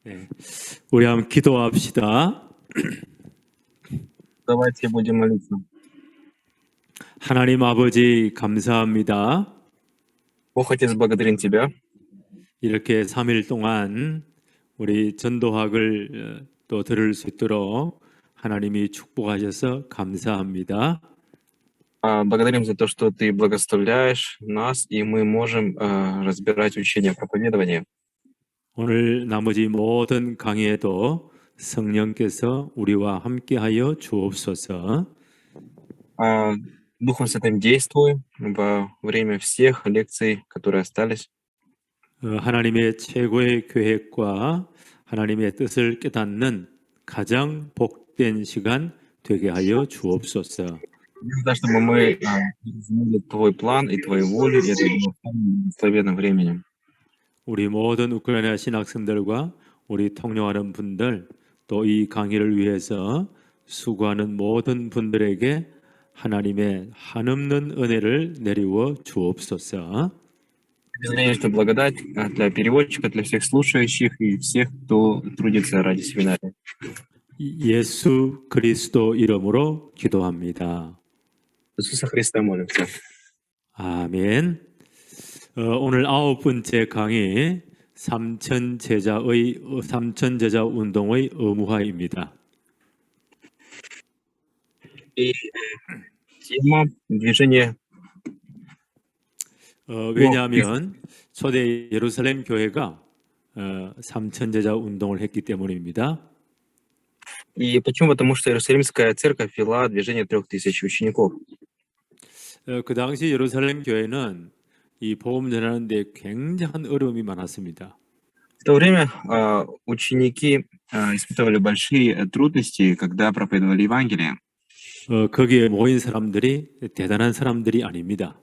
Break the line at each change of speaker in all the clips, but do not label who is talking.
네, 우리 한번 기도합시다.
Давайте будем молиться.
하나님 아버지 감사합니다.
Бог Отец, благодарим Тебя.
이렇게 3일 동안 우리 전도학을 또 들을 수 있도록 하나님이 축복하셔서 감사합니다.
Благодарим за то, что Ты благословляешь нас, и мы можем разбирать учение проповедования.
오늘 나머지 모든 강의에도 성령께서 우리와 함께하여 주옵소서.
Духом Святым действуй во время всех лекций, которые остались.
하나님의 최고의 계획과 하나님의 뜻을 깨닫는 가장 복된 시간 되게 하여 주옵소서.
Да, чтобы мы разумели Твой план и Твою волю, и это было самым благословенным временем.
우리 모든 우크라이나 신학생들과 우리 통역하는 분들, 또 이 강의를 위해서 수고하는 모든 분들에게 하나님의 한없는 은혜를 내리워 주옵소서.
Безграничную благодать для переводчика, для всех слушающих и всех, кто трудится ради семинария.
예수 그리스도 이름으로 기도합니다.
Иисуса Христа молимся.
아멘. 오늘 9번째 강의 삼천제자 운동의 의무화입니다.
И тема движения.
왜냐하면 초대 예루살렘 교회가 삼천제자 운동을 했기 때문입니다.
И почему? Потому что Иерусалимская церковь вела движение 3000 учеников.
그 당시 예루살렘 교회는 이 복음 전하는 데 굉장한 어려움이 많았습니다.
В то время ученики испытывали большие трудности, когда проповедовали Евангелие.
거기에 모인 사람들이 대단한 사람들이 아닙니다.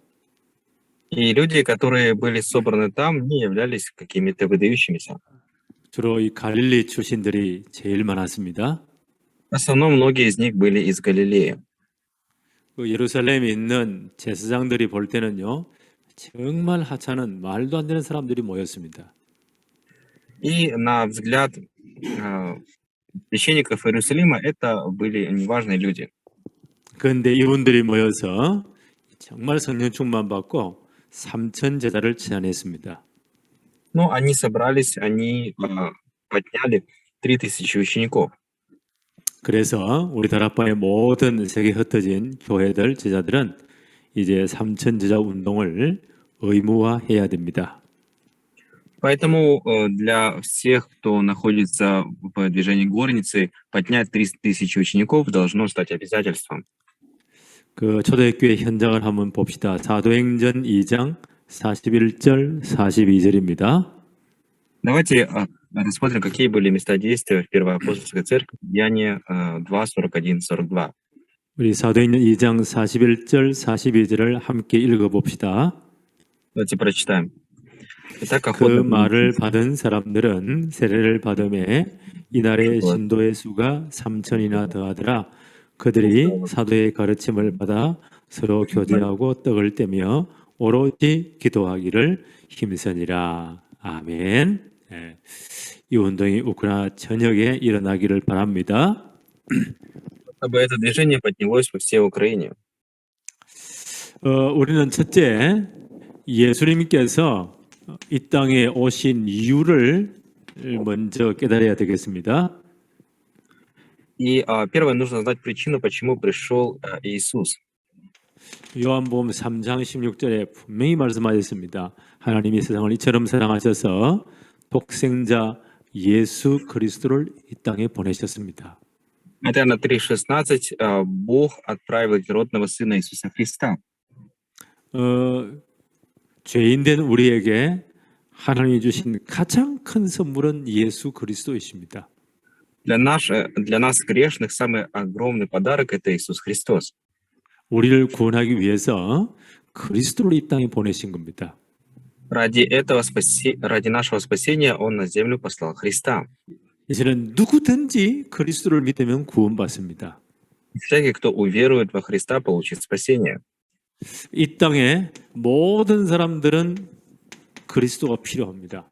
И люди, которые были собраны там, не являлись какими-то выдающимися.
주로 이 갈릴리 출신들이 제일 많았습니다.
В основном многие из них были из Галилеи.
그 예루살렘에 있는 제사장들이 볼 때는요, 정말 하찮은 말도 안 되는 사람들이 모였습니다.
И на взгляд священников Иерусалима это были неважные люди.
그런데 이분들이 모여서 정말 성령 충만 받고 삼천 제자를 제안했습니다.
Но они собрались, они подняли 3000 учеников.
그래서 우리 다락방의 모든 세계에 흩어진 교회들, 제자들은 이제 삼천 제자 운동을 의무화해야 됩니다.
Поэтому для всех, кто находится в движении горницы, поднять 3000 учеников должно стать обязательством.
그 초대교회 현장을 한번 봅시다. 사도행전 2장 41절 42절입니다.
Давайте рассмотрим, какие были места действия в Первой апостольской церкви, Деяния 2, 41, 42.
우리 사도행전 2장 41절 42절을 함께 읽어봅시다.
Давайте прочитаем. Итак,
그 말을 받은 사람들은 세례를 받음에 이날의 신도의 수가 3000이나 더하더라. 그들이 사도의 가르침을 받아 서로 교제하고 떡을 떼며 오로지 기도하기를 힘쓰니라. 아멘. 네. 이 운동이 우크라이나 전역에 일어나기를 바랍니다.
Чтобы это движение поднялось по всей Украине.
우리는 첫째, 예수님께서 이 땅에 오신 이유를 먼저 깨달아야 되겠습니다.
И первое, нужно знать причину, почему пришел Иисус.
요한복음 3장 16절에 분명히 말씀하셨습니다. 하나님이 세상을 이처럼 사랑하셔서 독생자 예수 그리스도를 이 땅에 보내셨습니다.
Иоанна 3:16 Бог отправил единородного Сына Иисуса Христа.
죄인된 우리에게 하나님이 주신 가장 큰 선물은 예수 그리스도이십니다.
Для нас грешных самый огромный подарок это Иисус Христос.
우리를 구원하기 위해서 그리스도를 이 땅에 보내신 겁니다.
ради нашего спасения Он на землю послал Христа.
이제는 누구든지 그리스도를 믿으면 구원받습니다.
Всякий, кто уверует во Христа, получит спасение.
이 땅에 모든 사람들은 그리스도가 필요합니다.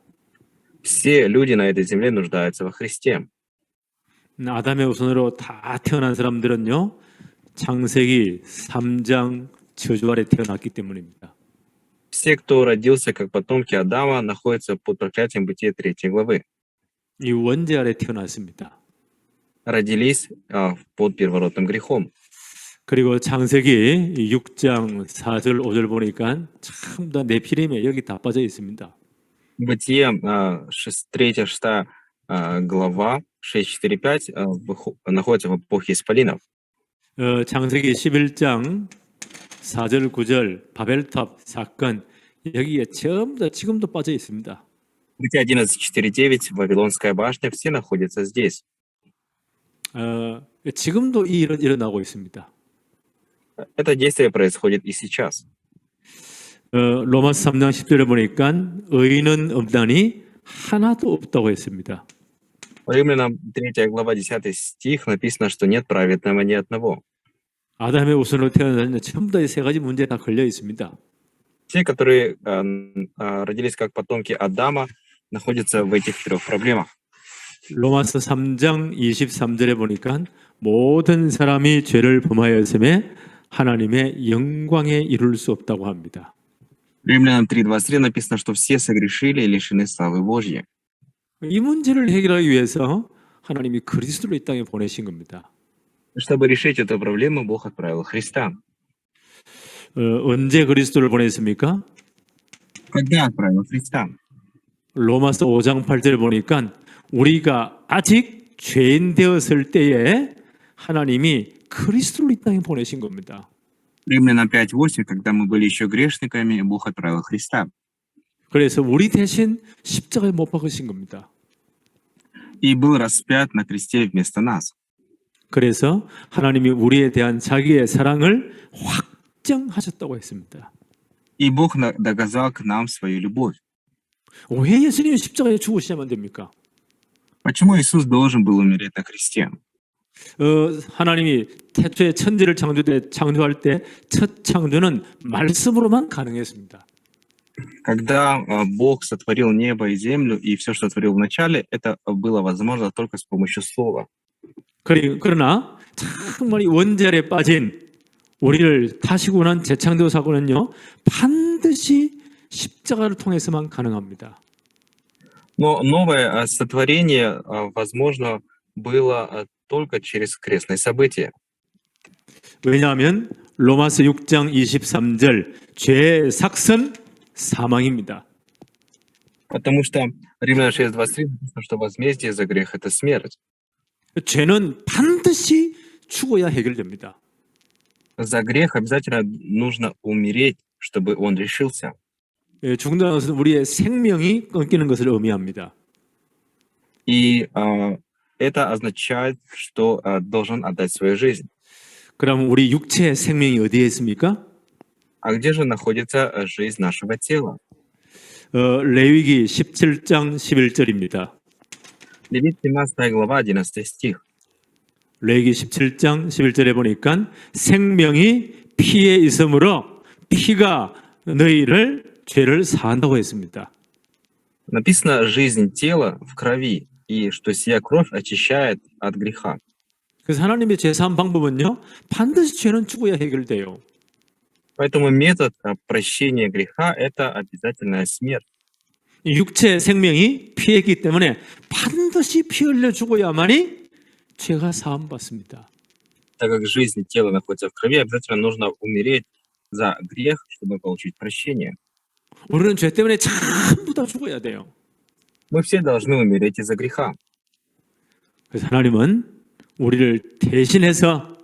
Все люди на этой земле нуждаются во Христе.
아담의 후손으로 다 태어난 사람들은요, 창세기 3장 저주 아래 태어났기 때문입니다.
Все, кто родился как потомки Адама, находятся под проклятием Бытия 3 главы.
이 원죄 아래 태어났습니다.
Родились под первородным грехом.
그리고 창세기 6장 4절 5절 보니까 참 다 네피림에 여기 다 빠져 있습니다.
Бытие 3-6 глава 6-4-5 находится в эпохе Исполинов.
창세기 11장 4절 9절 바벨탑 사건 여기에 전부 다 지금도 빠져 있습니다.
Бытие 11-4-9, Вавилонская башня, все находятся здесь.
지금도 이 일은 일어나고 있습니다.
Это действие происходит и сейчас.
로마서 3장 10절에 보니까 의인은 없다니 하나도 없다고 했습니다.
Римлянам 3 глава 10 стих написано, что нет праведного ни одного.
아담의 후손으로 태어난 전부 다 이 세 가지 문제에 다 걸려 있습니다.
Те, которые родились как потомки Адама, находятся в этих 3 проблемах.
로마서 3장 23절에 보니까 모든 사람이 죄를 범하였음에 하나님의 영광에 이룰 수 없다고 합니다.
Римлянам 3:23 написано, что все согрешили и лишены славы Божьей.
이 문제를 해결하기 위해서 하나님이 그리스도를 이 땅에 보내신 겁니다.
Чтобы решить эту проблему, Бог отправил Христа.
언제 그리스도를 보냈습니까?
Когда отправил Христа?
로마서 5장 8절에 보니까 우리가 아직 죄인 되었을 때에 하나님이 그리스도를 이 땅에 보내신 겁니다.
Римлянам 5:8, когда мы были еще грешниками, Бог отправил Христа.
그래서 우리 대신 십자가에 못 박으신 겁니다.
И был распят на кресте вместо нас.
그래서 하나님이 우리에 대한 자기의 사랑을 확정하셨다고 했습니다.
И Бог доказал к нам свою любовь.
왜 예수님이 십자가에 죽으시면 됩니까?
Почему Иисус должен был умереть на кресте?
하나님이 태초에 천지를 창조할 때 첫 창조는 말씀으로만 가능했습니다.
Когда Бог сотворил небо и землю, и все, что творил вначале, это было возможно только с помощью слова.
그러나 정말 이 원죄에 빠진 우리를 다시 구원한 재창조 사건은요, 반드시 십자가를 통해서만 가능합니다.
Но новое сотворение возможно было только через крестное событие.
왜냐하면 로마서 6장 23절 죄의 삭선 사망입니다.
Потому что Римлянам 6:23 написано, что возмездие за грех — это смерть.
죄는 반드시 죽어야 해결됩니다.
За грех обязательно нужно умереть, чтобы он решился.
죽는다는 것은 우리의 생명이 끊기는 것을 의미합니다.
И это означает, что должен отдать свою жизнь.
그럼 우리 육체의 생명이 어디에 있습니까?
А где же находится жизнь нашего тела?
레위기 17장 11절입니다.
Левит 17 глава 11 стих.
레위기 17장 11절에 보니까 생명이 피에 있으므로 피가 너희를 죄를 사한다고 했습니다.
Написано «жизнь тела в крови», и что сия кровь очищает от греха.
그래서 하나님의 제사한 방법은요, 반드시 죄는 죽어야 해결돼요.
Поэтому метод прощения греха — это обязательная смерть.
육체의 생명이 피에 있기 때문에 반드시 피 흘려 죽어야만이 죄가 사함받습니다.
Так как жизнь тела находится в крови, обязательно нужно умереть за грех, чтобы получить прощение.
우리는 죄 때문에 전부 다 죽어야 돼요.
Мы все должны умереть из-за греха.
그래서 하나님은 우리를 대신해서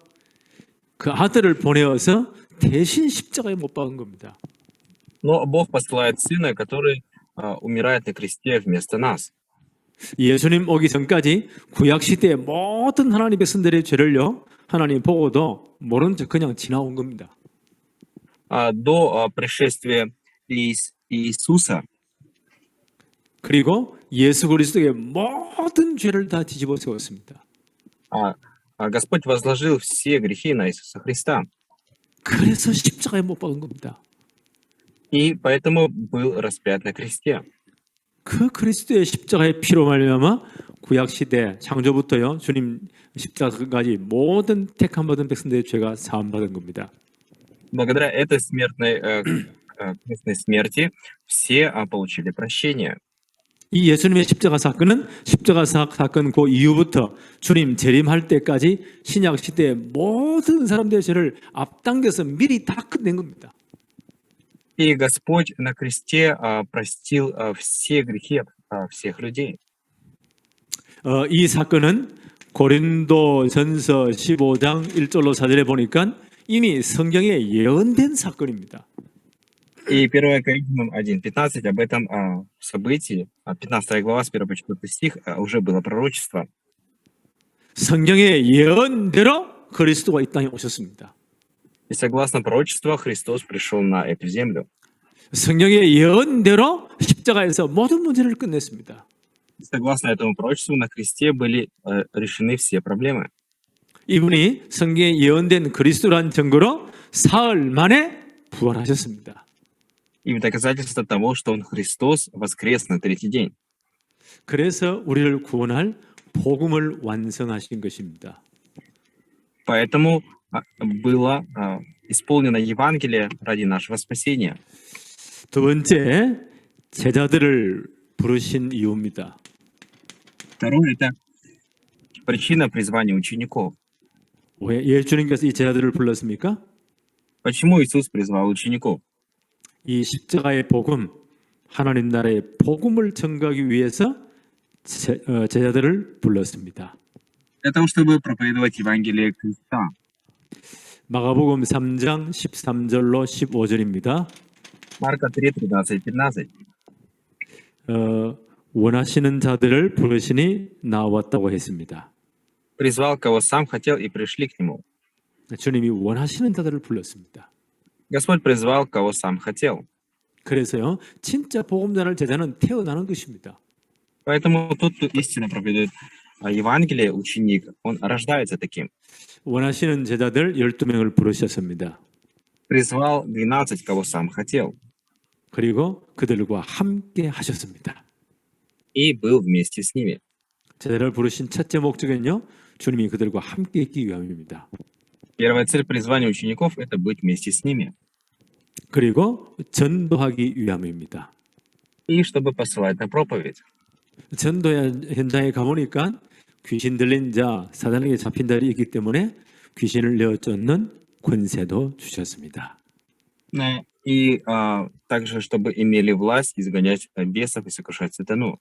그 아들을 보내어서 대신 십자가에 못 박은 겁니다.
Но Бог посылает Сына, который умирает на кресте вместо нас.
예수님 오기 전까지 구약 시대의 모든 하나님의 백성들의 죄를요, 하나님 보고도 모른 척 그냥 지나온 겁니다.
До пришествия Иисуса
그리고 예수 그리스도의 모든 죄를 다 뒤집어 세웠습니다.
Господь возложил все грехи на Иисуса Христа.
그래서 십자가에 못 박은 겁니다.
И поэтому был распят на кресте.
그 그리스도의 십자가의 피로 말미암아 구약 시대 창조부터요 주님 십자가까지 모든 택함 받은 백성들의 죄가 사함 받은 겁니다.
Благодаря этой крестной смерти все получили прощение.
이 예수님의 십자가 사건은 십자가 사건 그 이후부터 주님 재림할 때까지 신약 시대의 모든 사람들의 죄를 앞당겨서 미리 다 끝낸 겁니다.
И Господь на кресте простил все грехи всех людей.
이 사건은 고린도전서 15장 1절로 4절에 보니까 이미 성경에 예언된 사건입니다.
И 1 Коринфянам 1:15 об этом событии, 15 глава с 1 по 4 стих, уже было пророчество.
성경의 예언대로 그리스도가 이 땅에 오셨습니다.
И согласно пророчеству, Христос пришел на эту землю.
성경의 예언대로 십자가에서 모든 문제를 끝냈습니다.
И согласно этому пророчеству, на кресте были решены все проблемы.
이분이 성경에 예언된 그리스도란 증거로 사흘 만에 부활하셨습니다.
И в доказательство того, что Он Христос, воскрес на третий день.
그래서 우리를 구원할 복음을 완성하신 것입니다.
Поэтому было исполнено Евангелие ради нашего спасения.
두 번째, 제자들을 부르신 이유입니다.
Второе – это причина призвания учеников.
왜 예수님께서 이 제자들을 불렀습니까?
Почему Иисус призвал учеников?
이 십자가의 복음, 하나님 나라의 복음을 전가하기 위해서 제자들을 불렀습니다.
Для того, чтобы проповедовать Евангелие Христа.
마가복음 3장 13절로 15절입니다.
Марка 3, 13, 15.
원하시는 자들을 부르시니 나왔다고 했습니다.
Призвал, кого сам хотел, и пришли к Нему.
주님이 원하시는 자들을 불렀습니다.
Господь призвал, кого сам хотел.
그래서요, 진짜 복음자를 제자는 태어나는 것입니다.
Поэтому тот, кто истинно проповедует Евангелие, ученик, он рождается таким.
원하시는 제자들 12명을 부르셨습니다.
Призвал 12, кого сам хотел.
그리고 그들과 함께 하셨습니다.
И был вместе с ними.
제자를 부르신 첫째 목적은요, 주님이 그들과 함께 있기 위함입니다.
Первая цель призвания учеников – это быть вместе с ними.
그리고 전도하기 위함입니다.
И чтобы посылать на проповедь.
전도 현장에 가보니까 귀신 들린 자, 사단에게 잡힌 자들이 있기 때문에 귀신을 내어 쫓는 권세도 주셨습니다.
И также, чтобы имели власть изгонять бесов и сокрушать сатану.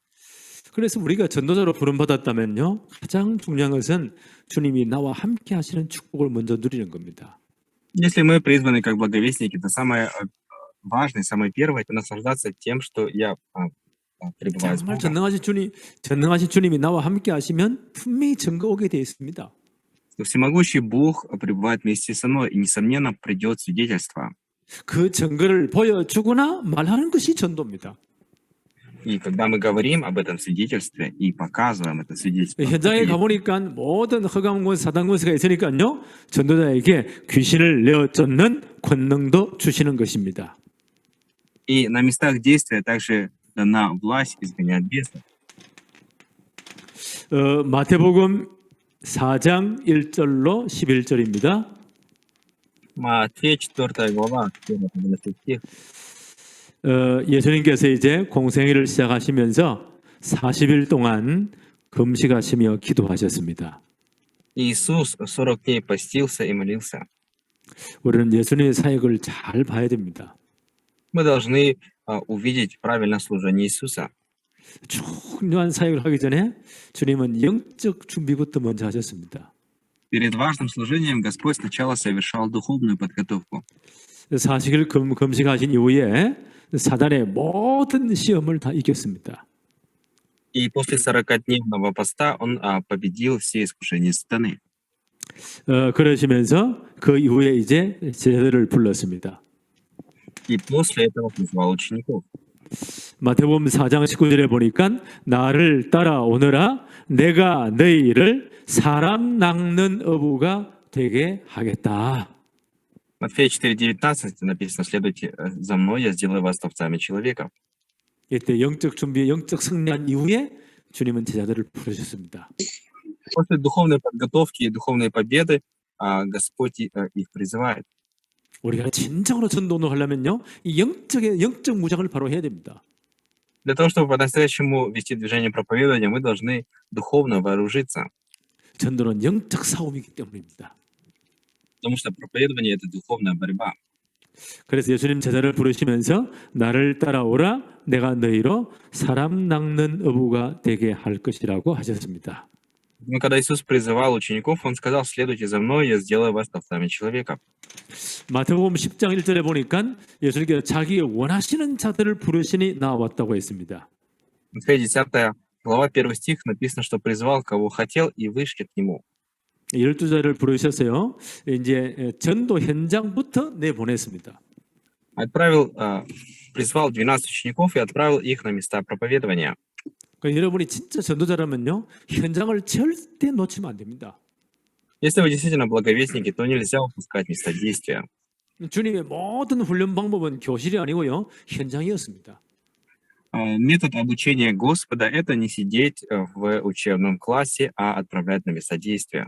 그래서 우리가 전도자로 부름받았다면요, 가장 중요한 것은 주님이 나와 함께 하시는 축복을 먼저 누리는 겁니다.
Если мы призваны как благовестники, то самое важное, самое первое – это наслаждаться тем, что я пребываю с
정말
Богом.
전능하신 주님이 나와 함께 하시면 분명히 증거 오게 되어 있습니다.
Что всемогущий Бог пребывает вместе со мной, и, несомненно, придет свидетельство.
그 증거를 보여주거나 말하는 것이 전도입니다.
И когда мы говорим об этом свидетельстве и показываем это свидетельство,
현장에 가보니까 모든 흑암권, 사단권세가 있으니까요, 전도자에게 귀신을 내어 쫓는 권능도 주시는 것입니다.
и на местах действия также дана власть изгонять бесов.
마태복음 4장 1절로 11절입니다.
Матфея 4 глава, 11 стих.
예수님께서 이제 공생애를 시작하시면서 40일 동안 금식하시며 기도하셨습니다.
Иисус 40 дней постился и молился.
우리는 예수님의 사역을 잘 봐야 됩니다.
Мы должны увидеть правильное служение Иисуса.
중요한 사역을 하기 전에 주님은 영적 준비부터 먼저 하셨습니다.
Перед важным служением Господь сначала совершал духовную подготовку.
40일 금식하신 이후에 사단의 모든 시험을 다 이겼습니다.
И после 40-дневного поста Он победил все искушения сатаны.
그러시면서 그 이후에 이제 제자들을 불렀습니다.
И после этого призвал учеников.
마태복음 4장 19절에 보니까 나를 따라오너라 내가 너희를 사람 낚는 어부가 되게 하겠다.
Матфея 4:19 написано: «Следуйте за мной, я сделаю вас овцами человеков».
이때 영적 준비, 영적 승리한 이후에 주님은 제자들을 부르셨습니다.
После духовной подготовки и духовной победы Господь их призывает.
우리가 진정으로 전도를 하려면요, 이 영적 무장을 바로 해야 됩니다.
Для того, чтобы по-настоящему вести движение проповедования, мы должны духовно вооружиться,
전도는 영적 싸움이기 때문입니다.
потому что проповедование — это духовная борьба.
그래서 예수님 제자를 부르시면서 나를 따라오라 내가 너희로 사람 낚는 어부가 되게 할 것이라고 하셨습니다.
Но когда Иисус призывал учеников, Он сказал: «Следуйте за мной, я сделаю вас толстами человека».
마태복음 10장 1절에 보니까 예수님께서 자기 원하시는 자들을 부르시니 나왔다고 했습니다.
Матфея 10 глава 1 стих написано, что призвал, кого хотел, и вышли к Нему.
12자를 부르셨어요. 이제 전도 현장부터 내보냈습니다.
Призвал 12 учеников и отправил их на места проповедования.
그러니까 여러분이 진짜 전도자라면요, 현장을 절대 놓치면 안 됩니다.
Если вы действительно благовестники, то нельзя упускать места действия.
주님의 모든 훈련 방법은 교실이 아니고요, 현장이었습니다.
Метод обучения Господа — это не сидеть в учебном классе, а отправлять на места действия.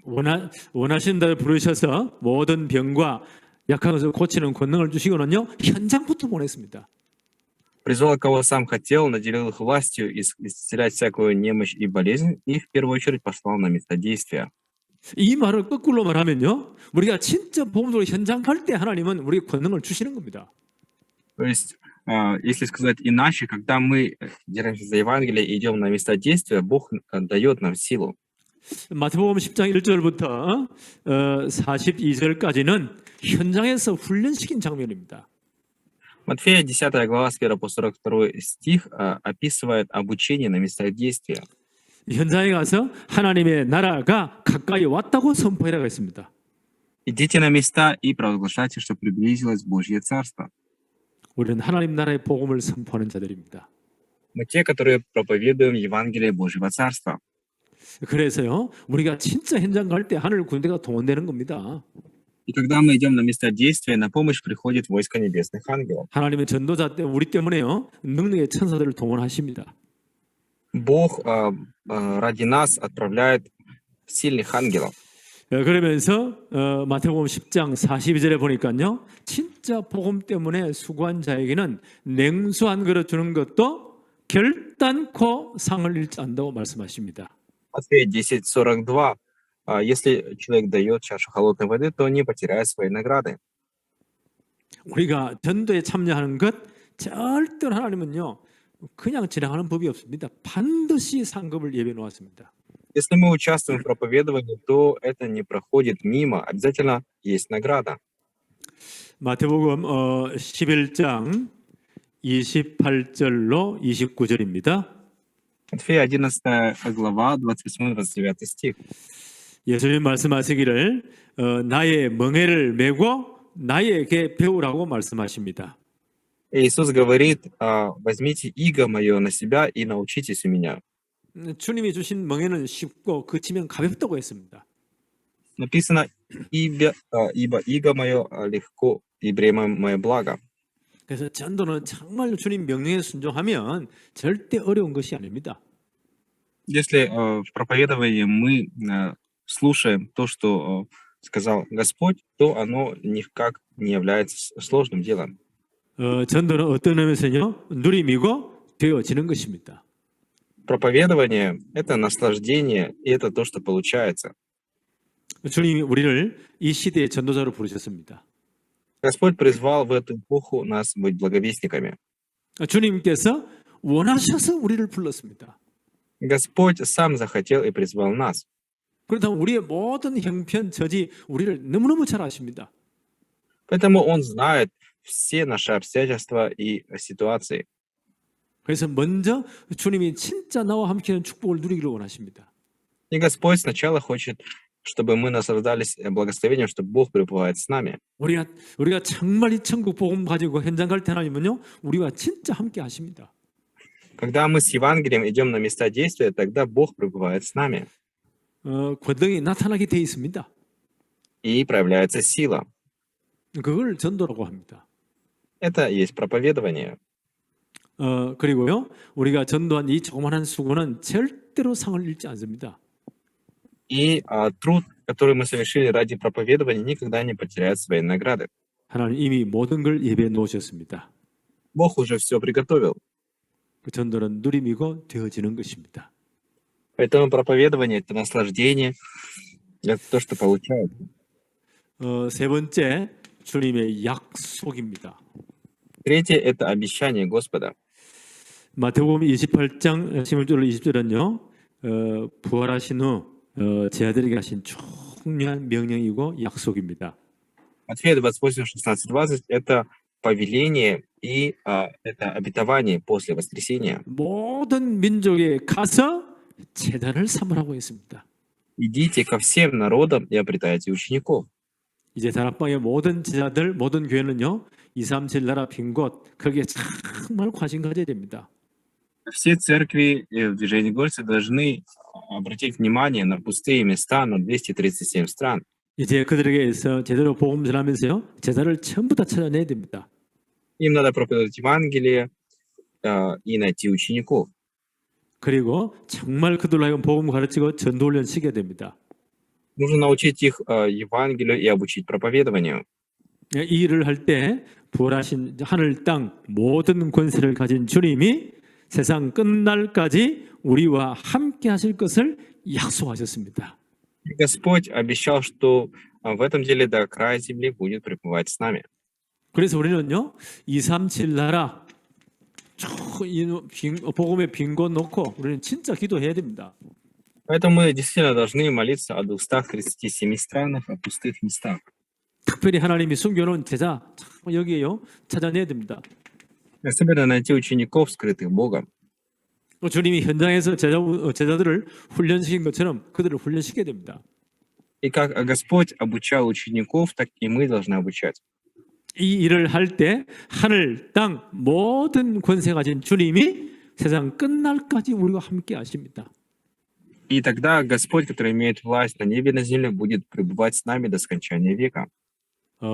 원하시는 대로 부르셔서 모든 병과 약한 것을 고치는 권능을 주시고는요, 현장부터 보냈습니다.
Призвал, кого сам хотел, наделил их властью исцелять всякую немощь и болезнь, и в первую очередь послал на места действия.
이 말을 거꾸로 말하면요, 우리가 진짜 복음으로 현장 갈 때 하나님은 우리에게 권능을 주시는 겁니다.
То есть, если сказать иначе, когда мы держимся за Евангелие и идем на места действия, Бог дает нам силу.
마태복음 10장 1절부터 42절까지는 현장에서 훈련시킨 장면입니다.
Матфея 10 глава с 1 по 42 стих описывает обучение на местах действия.
현장에 가서 하나님의 나라가 가까이 왔다고 선포해라고 했습니다.
Идите на места и провозглашайте, что приблизилось Божье Царство.
우리는 하나님 나라의 복음을 선포하는 자들입니다.
Мы те, которые проповедуем Евангелие Божьего Царства.
그래서요, 우리가 진짜 현장 갈 때 하늘 군대가 동원되는 겁니다.
И когда мы идем на места действия, на помощь приходит войско небесных ангелов.
하나님의 전도자 때 우리 때문에요, 능력의 천사들을 동원하십니다.
Бог ради нас отправляет сильных ангелов.
그러면서 마태복음 10장 42절에 보니까요, 진짜 복음 때문에 수고한 자에게는 냉수 한 그릇 주는 것도 결단코 상을 잃지 않는다고 말씀하십니다.
Матфея 10:42. Если человек дает чашу холодной воды, то не потеряет своей награды.
우리가 전도에 참여하는 것 절대로 하나님은요, 그냥 지나가는 법이 없습니다. 반드시 상급을 예비해 놓았습니다.
Если мы участвуем в проповедовании, то это не проходит мимо, обязательно есть награда.
마태복음 11장 28절로 29절입니다.
Матфея 11 глава, 28-29 стих.
예수님 말씀하시기를 나의 멍에를 메고 나에게 배우라고 말씀하십니다.
Иисус говорит: возьмите иго мое на себя и научитесь у меня.
주님이 주신 멍에는 쉽고 그 지면 가볍다고 했습니다.
Написано: ибо иго мое легко и бремя мое благо.
그래서 전도는 정말 주님 명령에 순종하면 절대 어려운 것이 아닙니다.
Если в проповедовании мы слушаем то, что сказал Господь, то оно никак не является сложным делом.
전도는 어떤 의미에서요, 누림이고 되어지는 것입니다.
Проповедование — это наслаждение, и это то, что получается.
주님이 우리를 이 시대의 전도자로 부르셨습니다.
Господь призвал в эту эпоху нас быть благовестниками.
주님께서 원하셔서 우리를 불렀습니다.
Господь сам захотел и призвал нас.
그렇다면 우리의 모든 형편, 저지 우리를 너무너무 잘 아십니다.
Поэтому Он знает все наши обстоятельства и ситуации.
그래서 먼저 주님이 진짜 나와 함께하는 축복을 누리기를 원하십니다.
И Господь сначала хочет, чтобы мы наслаждались благословением, что Бог пребывает с нами.
우리가 정말 이 천국 복음 가지고 현장 갈 때 하나님은요, 우리와 진짜 함께 하십니다.
Когда мы с Евангелием идем на места действия, тогда Бог пребывает с нами.
권능이 나타나게 돼 있습니다.
И проявляется сила.
그걸 전도라고 합니다.
Это есть проповедование.
그리고요, 우리가 전도한 이 조그마한 수고는 절대로 상을 잃지 않습니다.
И труд, который мы совершили ради проповедования, никогда не потеряет своей награды.
하나님 이미 모든 걸 예배해 놓으셨습니다.
Бог уже все приготовил.
그 전도는 누림이고 되어지는 것입니다.
Поэтому проповедование — это наслаждение, это то, что получают.
세 번째, 주님의 약속입니다.
Третье — это обещание Господа.
마태복음 28장 16절 20절은요, 부활하신 후 제자들에게 하신 중요한 명령이고 약속입니다.
Матфея 28, 16, 20 — это повеление и это обетование после воскресения.
모든 민족에 가서 제자를 삼으라고 했습니다.
Идите ко всем народам и обретайте учеников.
이제 다락방의 모든 제자들, 모든 교회는요, 237 나라 빈 곳, 거기에 정말 관심 가져야 됩니다.
Все церкви в движении Гольца должны обратить внимание на пустые места на 237 стран.
이제 그들에게서 제대로 복음 전하면서요, 제자를 전부 다 찾아내야 됩니다.
Им надо проповедовать Евангелие и найти учеников.
그리고 정말 그들로 하여금 복음 가르치고 전도 훈련 시켜야 됩니다.
Нужно научить их Евангелию и обучить проповедованию.
이 일을 할 때 부활하신 하늘 땅 모든 권세를 가진 주님이 세상 끝날까지 우리와 함께 하실 것을 약속하셨습니다.
И Господь обещал, что в этом деле до края земли будет пребывать с нами.
그래서 우리는요, 237 나라 복음의 빈 곳 놓고 우리는 진짜 기도해야 됩니다.
Поэтому мы действительно должны молиться о 237 странах, о пустых местах.
특별히 하나님이 숨겨놓은 제자 여기에요 찾아내야 됩니다.
Особенно найти учеников, скрытых Богом.
주님이 현장에서 제자들을 훈련시킨 것처럼 그들을 훈련시켜야 됩니다.
И как Господь обучал учеников, так и мы должны обучать.
이 일을 할 때 하늘, 땅 모든 권세 가진 주님이 세상 끝날까지 우리와 함께 하십니다.
И тогда Господь, который имеет власть на небе и на земле, будет пребывать с нами до скончания века.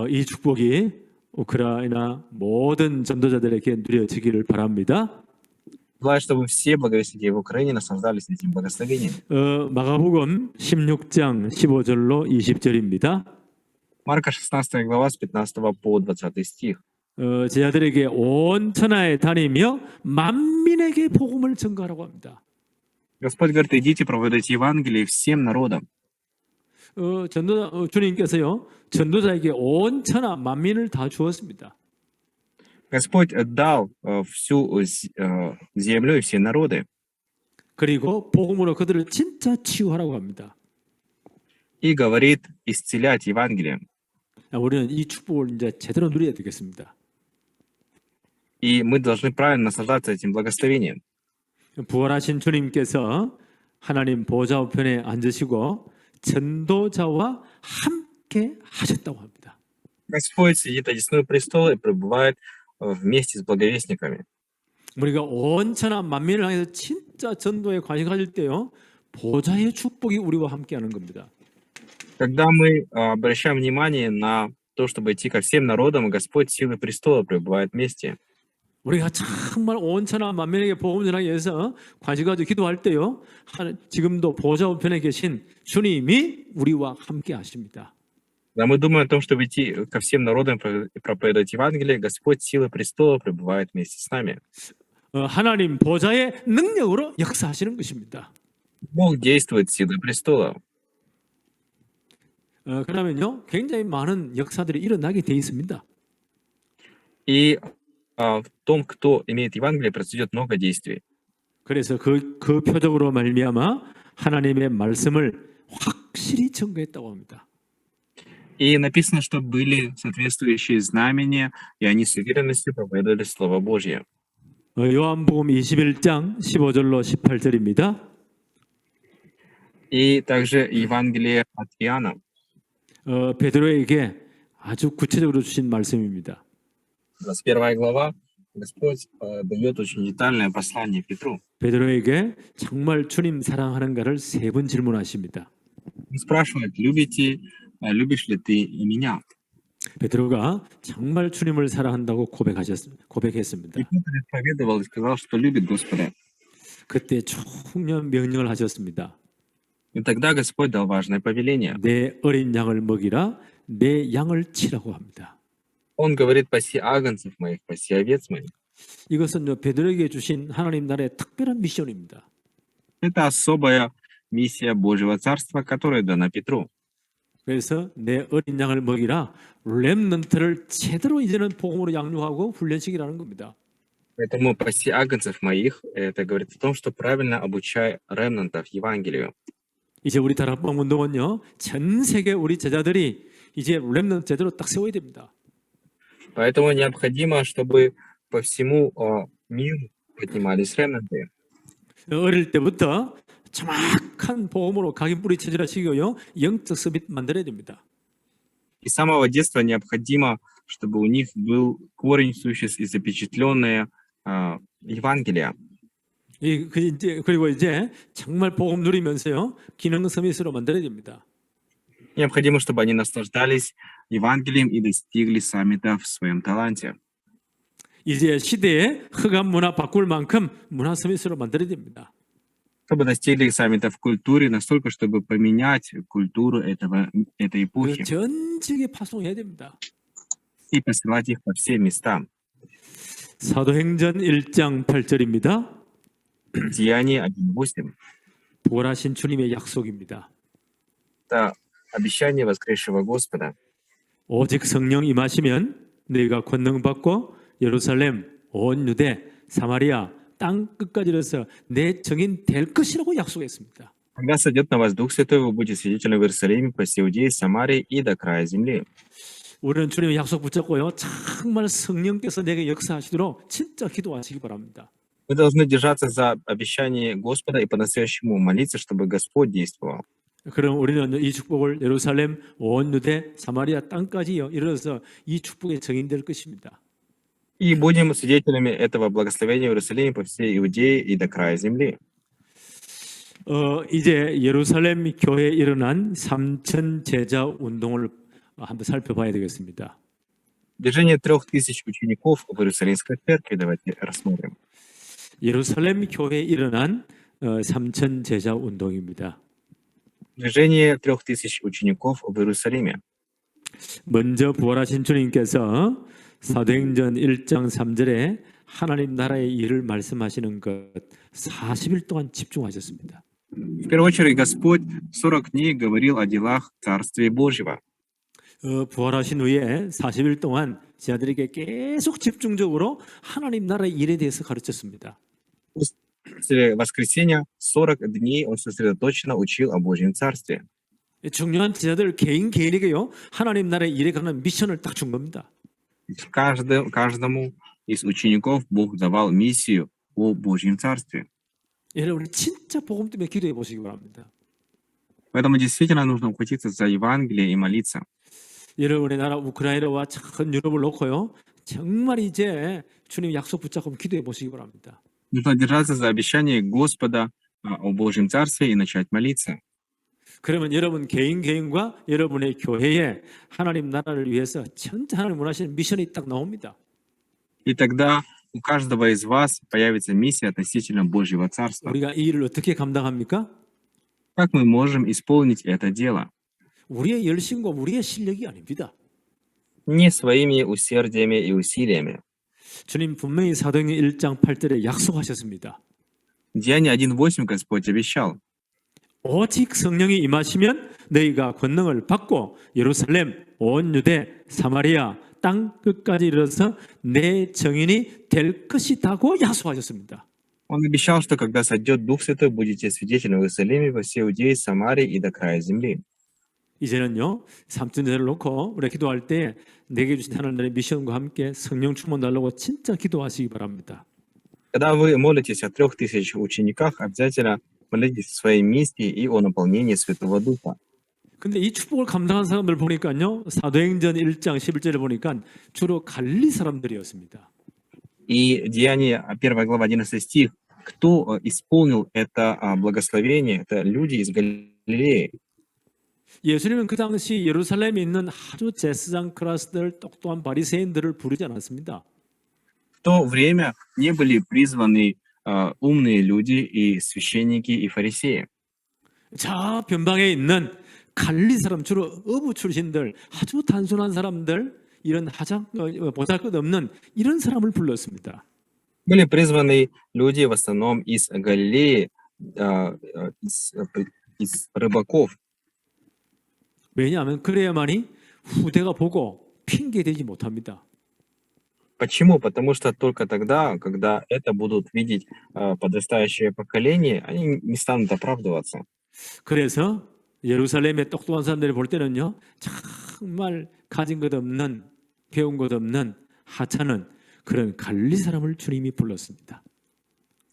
이 축복이 우크라이나 모든 전도자들에게 누려지기를 바랍니다.
Желаю, чтобы все благовестники в Украине наслаждались этим благословением.
마가복음 16장 15절로 20절입니다.
Марка 16 глава с 15 по 20 стих.
제자들에게 온 천하에 다니며 만민에게 복음을 전가하라고 합니다.
Господь говорит: идите, проповедуйте Евангелие всем народам.
주님께서요 전도자에게 온 천하 만민을 다 주었습니다.
Господь дал всю землю и все народы.
그리고 복음으로 그들을 진짜 치유하라고 합니다.
И говорит исцелять Евангелием.
우리는 이 축복을 이제 제대로 누려야 되겠습니다.
И мы должны правильно наслаждаться этим благословением.
부활하신 주님께서 하나님 보좌 우편에 앉으시고 전도자와 함께 하셨다고 합니다.
Господь сидит одесную престола и пребывает вместе с благовестниками.
우리가 온 천하 만민을 향해서 진짜 전도에 관심 가질 때요, 보좌의 축복이 우리와 함께하는 겁니다.
Когда мы обращаем внимание на то, чтобы идти ко всем народам, Господь силы престола пребывает вместе.
우리가 정말 온 천하 만민에게 복음 전하기 위해서 관심 가지고 기도할 때요, 지금도 보좌 우편에 계신 주님이 우리와 함께 하십니다.
Когда мы думаем о том, чтобы идти ко всем народам и проповедовать Евангелие, Господь силы престола пребывает вместе с нами.
하나님 보좌의 능력으로 역사하시는 것입니다.
Бог действует силой престола.
그러면요, 굉장히 많은 역사들이 일어나게 돼 있습니다.
И в том, кто имеет Евангелие, произойдет много действий.
그래서 그 표적으로 말미암아 하나님의 말씀을 확실히 증거했다고 합니다.
И написано, что были соответствующие знамения, и они с уверенностью проповедовали Слово Божье.
요한복음 21장 15절로 18절입니다.
И также Евангелие от Иоанна.
베드로에게 아주 구체적으로 주신 말씀입니다.
21 глава. Господь дает очень детальное послание Петру.
베드로에게 정말 주님 사랑하는가를 세 번 질문하십니다.
Он спрашивает: любишь ли ты и меня?
베드로가 정말 주님을 사랑한다고 고백했습니다.
И Петр исповедовал и сказал, что любит Господа.
그때 중요한 명령을 하셨습니다.
И тогда Господь дал важное повеление.
내 어린 양을 먹이라, 내 양을 치라고 합니다.
Он говорит: паси агнцев моих, паси овец моих.
이것은 베드로에게 주신 하나님 나라의 특별한 미션입니다.
Это особая миссия Божьего Царства, которая дана Петру.
그래서 내 어린 양을 먹이라, 렘넌트를 제대로 이제는 복음으로 양육하고 훈련시키라는 겁니다.
Поэтому паси агнцев моих, это говорит о том, что правильно обучай ремнантов Евангелию.
이제 우리 다락방 운동은요, 전 세계 우리 제자들이 이제 렘넌트 제대로 딱 세워야 됩니다.
Поэтому необходимо, чтобы по всему миру поднимались ремнанты.
어릴 때부터 정확한 복음으로 각인 뿌리 체질화 시키고요, 영적 습입 만들어야 됩니다.
И с самого детства необходимо, чтобы у них был корень, сущность и запечатленное Евангелие.
그리고 이제 정말 복음 누리면서요, 기능 서밋으로 만들어야 됩니다.
Необходимо, чтобы они наслаждались Евангелием и достигли саммита в своем таланте.
이제 시대의 흑암 문화 바꿀 만큼 문화 서밋으로 만들어야 됩니다.
Чтобы достигли саммита в культуре, настолько, чтобы поменять культуру этой эпохи
전 지역에 파송해야 됩니다.
и посылать их по всем местам.
사도행전 1장 8절입니다.
Деяние 1:8.
부활하신 주님의 약속입니다.
Это обещание воскресшего Господа.
오직 성령 임하시면 너희가 권능 받고 예루살렘, 온 유대, 사마리아, 땅 끝까지 이르러서 내 증인 될 것이라고 약속했습니다.
Когда сойдет на вас Дух Святой, вы будете свидетелями в Иерусалиме, по всей Иудее, Самарии и до края земли.
우리는 주님의 약속 붙잡고요, 정말 성령께서 내게 역사하시도록 진짜 기도하시기 바랍니다.
Мы должны держаться за обещание Господа и по-настоящему молиться, чтобы Господь действовал.
그럼 우리는 이 축복을 예루살렘, 온 유대, 사마리아 땅까지요 이르러서 이 축복의 증인될 것입니다.
И будем свидетелями этого благословения в Иерусалиме, по всей Иудее и до края земли.
이제 예루살렘 교회에 일어난 3천 제자 운동을 한번 살펴봐야 되겠습니다.
Движение 3000 учеников в Иерусалимской церкви давайте рассмотрим.
예루살렘 교회에 일어난 3천 제자 운동입니다.
Движение 3000 учеников в Иерусалиме.
먼저 부활하신 주님께서 사도행전 1장 3절에 하나님 나라의 일을 말씀하시는 것 40일 동안 집중하셨습니다.
В первую очередь Господь 40 дней говорил о делах Царствия Божьего.
부활하신 후에 40일 동안 제자들에게 계속 집중적으로 하나님 나라의 일에 대해서 가르쳤습니다.
После воскресения 40 дней он сосредоточенно учил о Божьем Царстве.
중요한 제자들 개인에게요, 하나님 나라의 일에 관한 미션을 딱 준 겁니다.
Каждому из учеников Бог давал миссию о Божьем Царстве.
여러분 진짜 복음 때문에 기도해 보시기 바랍니다.
Поэтому действительно нужно ухватиться за Евангелие и молиться.
여러분의 나라 우크라이나와 전 유럽을 놓고요, 정말 이제 주님 약속 붙잡고 기도해 보시기 바랍니다.
Нужно держаться за обещание Господа о Божьем Царстве и начать молиться.
그러면 여러분 개인과 여러분의 교회에 하나님 나라를 위해서 전체 하나님 원하시는 미션이 딱 나옵니다.
И тогда у каждого из вас появится миссия относительно Божьего Царства.
우리가 이 일을 어떻게 감당합니까?
Как мы можем исполнить это дело?
우리의 열심과 우리의 실력이 아닙니다.
Не своими усердиями и усилиями.
주님 분명히 사도행전 1장 8절에 약속하셨습니다.
Деяние 1:8 Господь обещал.
오직 성령이 임하시면 너희가 권능을 받고 예루살렘, 온 유대, 사마리아, 땅 끝까지 이르러서 내 증인이 될 것이다고 약속하셨습니다.
Он обещал, что когда сойдет Дух Святой, будете свидетелями в Иерусалиме, во всей Иудее, Самарии и до края земли.
이제는요, 삼천제를 놓고 우리 기도할 때 내게 주신 하나님의 미션과 함께 성령 충만 달라고 진짜 기도하시기 바랍니다.
Когда вы молитесь о 3000 учениках, обязательно молитесь о своей миссии и о наполнении Святого Духа.
근데 이 축복을 감당한 사람들 보니까요, 사도행전 1장 11절을 보니까 주로 갈릴리 사람들이었습니다.
И Деяние 1 глава 11 стих. Кто исполнил это благословение? Это люди из Галилеи.
예수님은 그 당시 예루살렘에 있는 아주 제사장 클래스들 똑똑한 바리새인들을 부르지 않았습니다.
В то время не были призваны умные люди и священники и фарисеи.
저 변방에 있는 갈릴리 사람, 주로 어부 출신들, 아주 단순한 사람들, 이런 보잘것없는 이런 사람을 불렀습니다.
Были призваны люди в основном из Галилеи, из рыбаков.
왜냐하면 그래야만이 후대가 보고 핑계대지 못합니다.
Почему? Потому что только тогда, когда это будут видеть подрастающее поколение, они не станут оправдываться.
그래서 예루살렘의 똑똑한 사람들이 볼 때는요, 정말 가진 것 없는, 배운 것 없는 하찮은 그런 갈릴리 사람을 주님이 불렀습니다.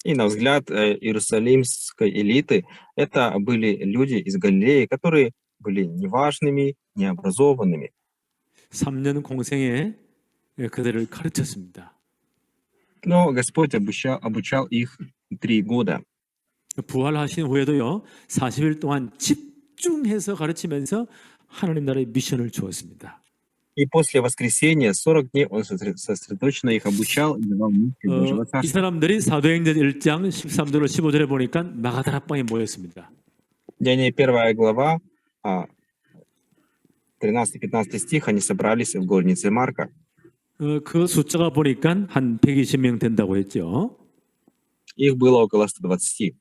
И на взгляд иерусалимской элиты, это были люди из Галилеи, которые были неважными, необразованными.
3년 공생에 그들을 가르쳤습니다.
Но Господь обучал их 3 года.
부활하신 후에도요, 40일 동안 집중해서 가르치면서 하나님 나라의 미션을 주었습니다.
И после воскресения 40 дней он сосредоточенно их обучал и давал миссию Божьего
이
Царства.
사람들이 사도행전 1장 13절로 15절에 보니까 마가다락방에 모였습니다.
Деяния 1 глава, 13-15 стих, они собрались в горнице Марка.
그 숫자가 보니까 한 120명 된다고 했죠.
Их было около 120.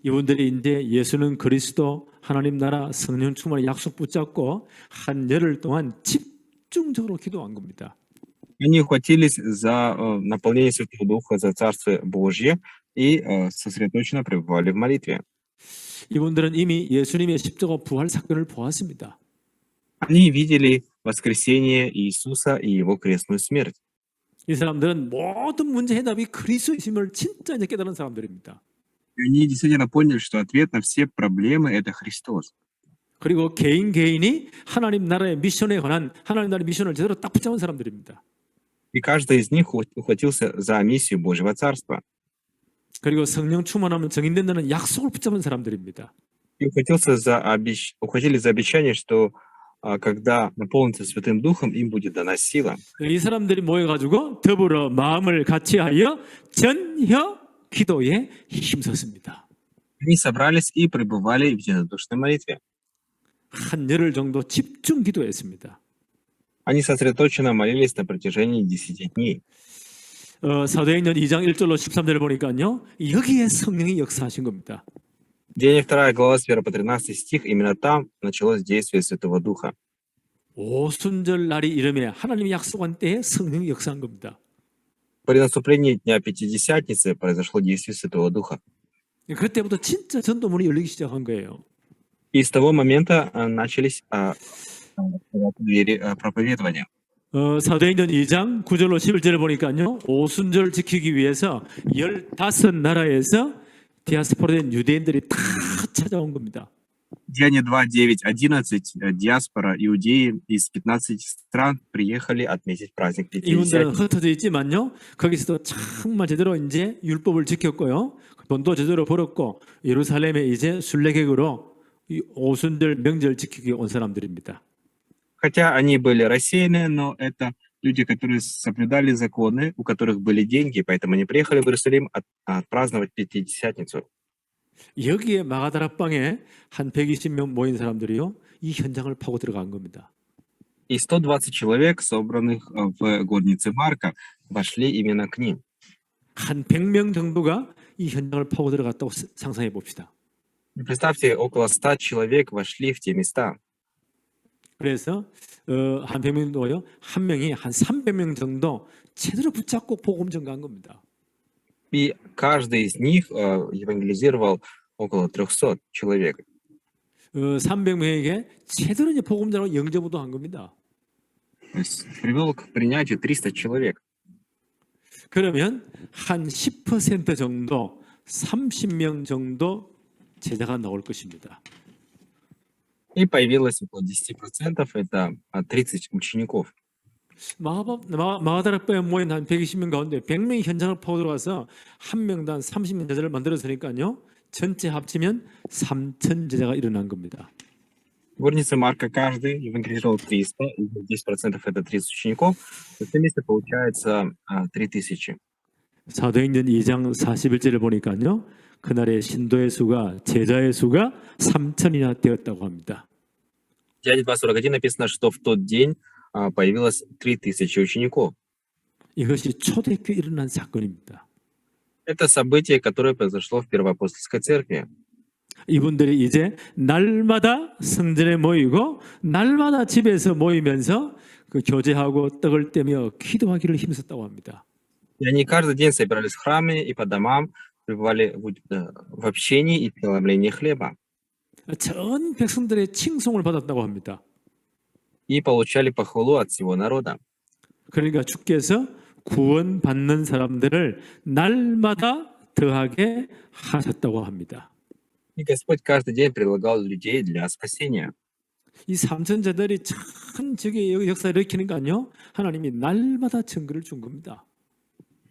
이분들이 이제 예수는 그리스도, 하나님 나라, 성령 충만의 약속 붙잡고 한 열흘 동안 집중적으로 기도한 겁니다.
Они ухватились за наполнение Святого Духа, за Царство Божье и сосредоточенно пребывали в молитве.
이분들은 이미 예수님의 십자가 부활 사건을 보았습니다.
Они видели воскресение Иисуса и Его крестную смерть.
이 사람들은 모든 문제 해답이 그리스도이심을 진짜 이제 깨달은 사람들입니다.
И они действительно поняли, что ответ на все проблемы – это Христос.
그리고 개인이 하나님 나라의 미션에 관한 하나님 나라의 미션을 제대로 딱 붙잡은 사람들입니다.
И каждый из них ухватился за миссию Божьего Царства.
그리고 성령 충만하면 정인된다는 약속을 붙잡은 사람들입니다.
И ухватились за обещание, что когда наполнится Святым Духом, им будет дана сила.
이 사람들이 모여가지고 더불어 마음을 같이하여 전혀 기도에 힘썼습니다.
Они собрались и пребывали в единодушной молитве.
한 열흘 정도 집중 기도했습니다.
Они сосредоточенно молились на протяжении 10 дней.
사도행전 2장 1절로 13절을 보니까요, 여기에 성령이 역사하신 겁니다.
Деяния 2 глава с 1 по 13 стих, именно там началось действие Святого Духа.
오순절 날이 이름에 하나님이 약속한 때에 성령이 역사한 겁니다.
При наступлении Дня Пятидесятницы произошло действие Святого Духа.
그때부터 진짜 전도문이 열리기 시작한 거예요.
И с того момента начались двери проповедования.
사도행전 2장 9절로 11절을 보니까요, 오순절 지키기 위해서 15나라에서 디아스포라된 유대인들이 다 찾아온 겁니다.
Деяния 2, 9, 11, диаспора, иудеи из 15 стран приехали отметить праздник
이분들은
Пятидесятницы.
흩어져 있지만요, 거기서도 정말 제대로 이제 율법을 지켰고요, 돈도 제대로 벌었고, 예루살렘에 이제 순례객으로 이 오순절 명절 지키기 온 사람들입니다.
Хотя они были рассеяны, но это люди, которые соблюдали законы, у которых были деньги, поэтому они приехали в Иерусалим отпраздновать Пятидесятницу.
여기에 마가다락방에 한 120명 모인 사람들이요, 이 현장을 파고 들어간 겁니다.
И 120 человек, собранных в горнице Марка, вошли именно к ним.
한 100명 정도가 이 현장을 파고 들어갔다고 상상해 봅시다.
Представьте, около 100 человек вошли в те места.
그래서 한 100명 정도요, 한 명이 한 300명 정도 제대로 붙잡고 복음 전가한 겁니다.
И каждый из них евангелизировал около 300 человек.
300명에게 제대로 이제 복음 전하고 영접도 한 겁니다.
То есть привел к принятию 300 человек.
그러면 한 10% 정도, 30명 정도 제자가 나올 것입니다.
И появилось около 10%, это 30 учеников.
마가다락방에 모인 한 120명 가운데 100명이 현장을 파고 들어가서 한 명당 30명 제자를 만들었으니까요, 전체 합치면 3,000 제자가 일어난 겁니다.
Горница Марка каждый евангелизировал 300, из них 10% это 30 учеников. То есть вместе получается 3000.
사도행전 2장 41절을 보니까요. 그날의 신도의 수가 제자의 수가 3천이나 되었다고 합니다.
В Деянии 2:41 написано, что в тот день появилось 3000 учеников.
이것이 초대교회 일어난 사건입니다.
Это событие, которое произошло в Первоапостольской церкви.
이분들이 이제 날마다 성전에 모이고 날마다 집에서 모이면서 그 교제하고 떡을 떼며 기도하기를 힘썼다고 합니다.
И они каждый день собирались в храме и по домам, пребывали в общении и преломлении хлеба.
전 백성들의 칭송을 받았다고 합니다.
И получали похвалу от всего народа.
그러니까 주께서 구원받는 사람들을 날마다 더하게 하셨다고 합니다.
И Господь каждый день предлагал людей для спасения.
이 삼천자들이 참 저게 역사를 일으키니까요. 하나님이 날마다 증거를 준 겁니다.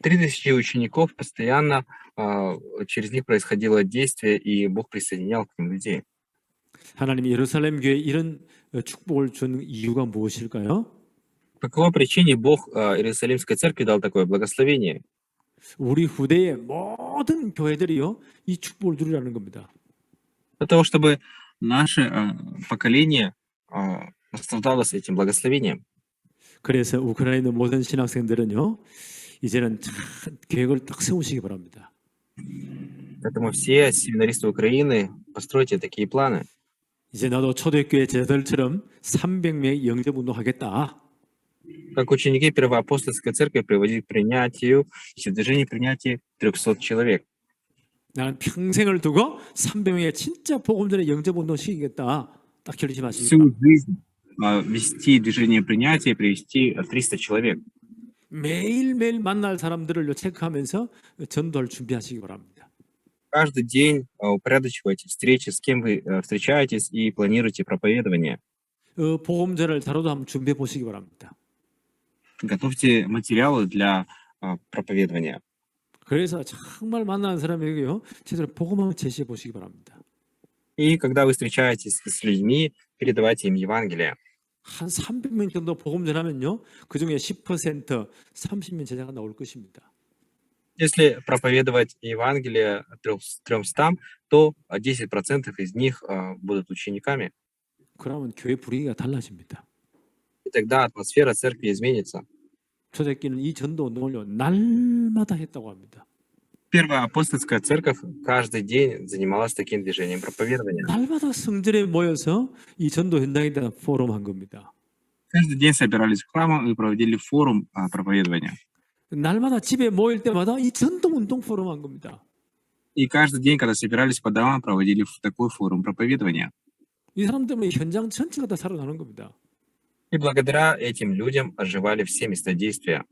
3000 учеников постоянно через них происходило действие, и Бог присоединял к ним людей.
하나님이 예루살렘 교회에 이런 축복을 준 이유가 무엇일까요?
По какой причине Бог Иерусалимской церкви дал такое благословение?
우리 후대의 모든 교회들이요. 이 축복을 누리라는 겁니다.
Для того, чтобы наше поколение наслаждалось этим благословением.
그래서 우크라이나에 있는 모든 신학생들은요. 이제는 계획을 딱 세우시기 바랍니다.
Поэтому все семинаристы Украины, постройте такие планы.
이제 나도 초대교회 제자들처럼 300명의 영접운동 하겠다.
Как ученики Первоапостольской церкви приводить к принятию, и в движении принятия 300 человек.
나는 평생을 두고 300명의 진짜 복음전의 영접운동 시키겠다. 딱 결심하시기
Всю
바랍니다.
жизнь вести движение принятия, привести 300 человек.
매일매일 만날 사람들을 체크하면서 전도할 준비하시기 바랍니다.
Каждый день упорядочивайте встречи, с кем вы встречаетесь, и планируйте проповедование.
복음전을 자료도 한번 준비해 보시기 바랍니다.
Готовьте материалы для проповедования.
그래서 정말 만나는 사람에게요. 제대로 복음을 제시해 보시기 바랍니다.
И когда вы встречаетесь с людьми, передавайте им Евангелие.
한 300명 정도 복음 전하면요. 그중에 10%, 30명 제자가 나올 것입니다.
Если проповедовать Евангелие 300, то 10% из них будут учениками.
그러면 교회 분위기가 달라집니다.
И тогда атмосфера церкви изменится.
초대교회는 이 전도 운동을요. 날마다 했다고 합니다.
Первая апостольская церковь каждый день занималась таким движением проповедования.
날마다 성전에 모여서 이 전도 현장에 대한 포럼 한 겁니다.
Каждый день собирались в храм и проводили форум проповедования.
날마다 집에 모일 때마다 이 전도 운동 포럼 한 겁니다.
И каждый день, когда собирались по домам, проводили такой форум проповедования.
이 사람 때문에 현장 전체가 다 살아나는 겁니다.
И благодаря этим людям оживали все места действия.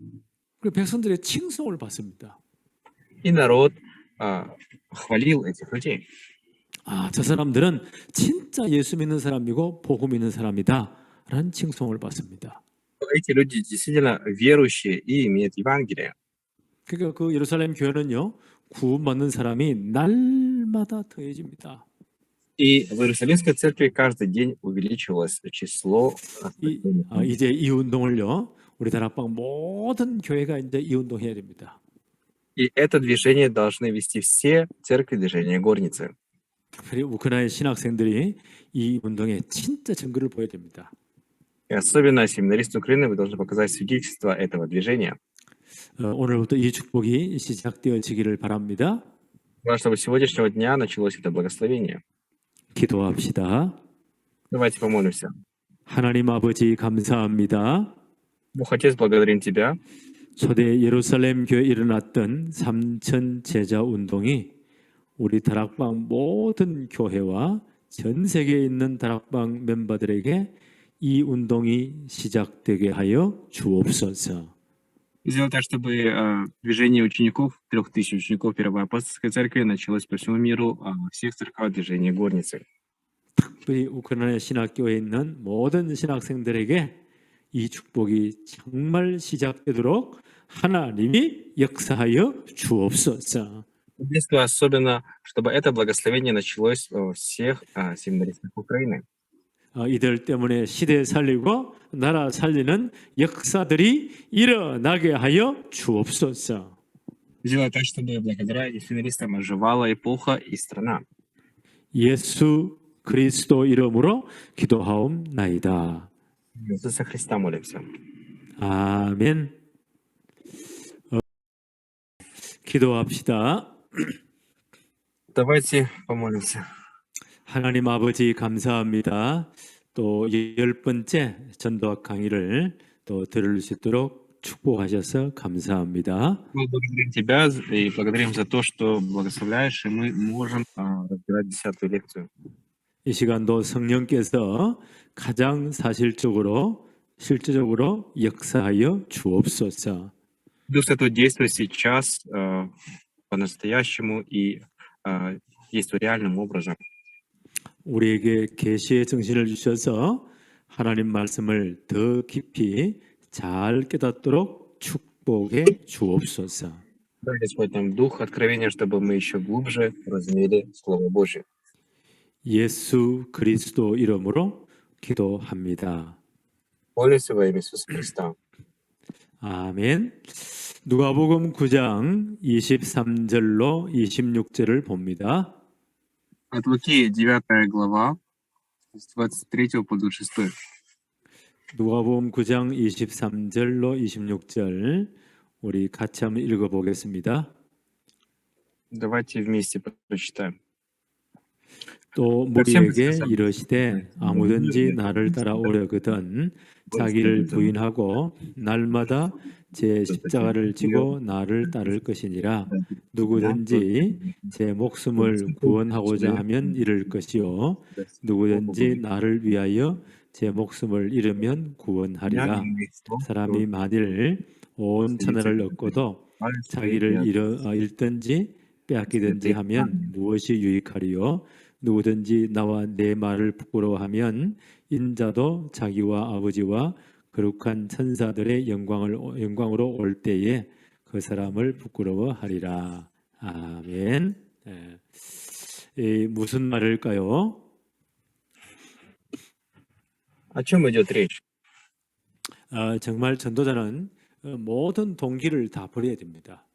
그리고 백성들의 칭송을 받습니다.
И народ хвалил этих людей.
아, 저 사람들은 진짜 예수 믿는 사람이고 복음 있는 사람이다 라는 칭송을 받습니다.
Эти люди действительно верующие и имеют Евангелие.
그러니까 그 예루살렘 교회는요. 구원받는 사람이 날마다 더해집니다.
И в Иерусалимской церкви каждый день увеличивалось число.
이제 이 운동을요. 우리 다락방 모든 교회가 이제 이 운동 해야 됩니다.
И это движение должны вести все церкви движения горницы.
특별히 우크라이나 신학생들이 이 운동에 진짜 증거를 보여야 됩니다.
И особенно семинаристы Украины, вы должны показать свидетельство этого движения.
오늘부터 이 축복이 시작되어지기를 바랍니다.
Главное, чтобы с сегодняшнего дня началось это благословение.
기도합시다.
Давайте помолимся.
하나님 아버지 감사합니다.
Бог Отец, благодарим Тебя.
초대 예루살렘 교회에 일어났던 삼천 제자 운동이 우리 다락방 모든 교회와 전 세계에 있는 다락방 멤버들에게 이 운동이 시작되게 하여 주옵소서.
Сделать так, чтобы движение учеников, 3000 учеников Первой апостольской церкви началось по всему миру, всех церквах движения горницы.
특별히 우크라이나 신학교에 있는 모든 신학생들에게 이 축복이 정말 시작되도록 하나님이 역사하여 주옵소서.
Действие особенно, чтобы это благословение началось у всех семинаристов Украины.
이들 때문에 시대 살리고 나라 살리는 역사들이 일어나게 하여 주옵소서.
Сделай так, чтобы благодаря эфемеристам оживала эпоха и страна.
예수 그리스도 이름으로 기도하옵나이다.
Иисуса Христа молимся.
아멘. 기도합시다.
Давайте помолимся.
하나님 아버지 감사합니다. 또 10번째 전도학 강의를 또 들을 수 있도록 축복하셔서 감사합니다.
Мы благодарим Тебя и благодарим за то, что благословляешь, и мы можем разбирать 10-ю лекцию.
이 시간도 성령께서 가장 사실적으로 실제적으로 역사하여 주옵소서.
Дух Святой, действуй сейчас по-настоящему и действуй реальным образом.
우리에게 계시의 정신을 주셔서 하나님 말씀을 더 깊이 잘 깨닫도록 축복해 주옵소서.
Дай, Господь, нам дух откровения, чтобы мы еще глубже разумели Слово Божье.
예수 그리스도 이름으로 기도합니다.
Молимся во имя Иисуса Христа.
아멘. 누가복음 9장 23절로 26절을 봅니다.
От Луки 9 глава, с 23 по 26.
누가복음 9장 23절로 26절 우리 같이 한번 읽어보겠습니다.
Давайте вместе прочитаем.
또 무리에게 이르시되 아무든지 나를 따라오려거든 자기를 부인하고 날마다 제 십자가를 지고 나를 따를 것이니라. 누구든지 제 목숨을 구원하고자 하면 잃을 것이요 누구든지 나를 위하여 제 목숨을 잃으면 구원하리라. 사람이 만일 온 천하를 얻고도 자기를 잃든지 빼앗기든지 하면 무엇이 유익하리요? 누구든지 나와 내 말을 부끄러워하면 인자도 자기와 아버지와 거룩한 천사들의 영광으로 올 때에 그 사람을 부끄러워하리라. 아멘. 무슨 말일까요?
О чем идет речь?
정말 전도자는 모든 동기를 다 버려야 됩니다.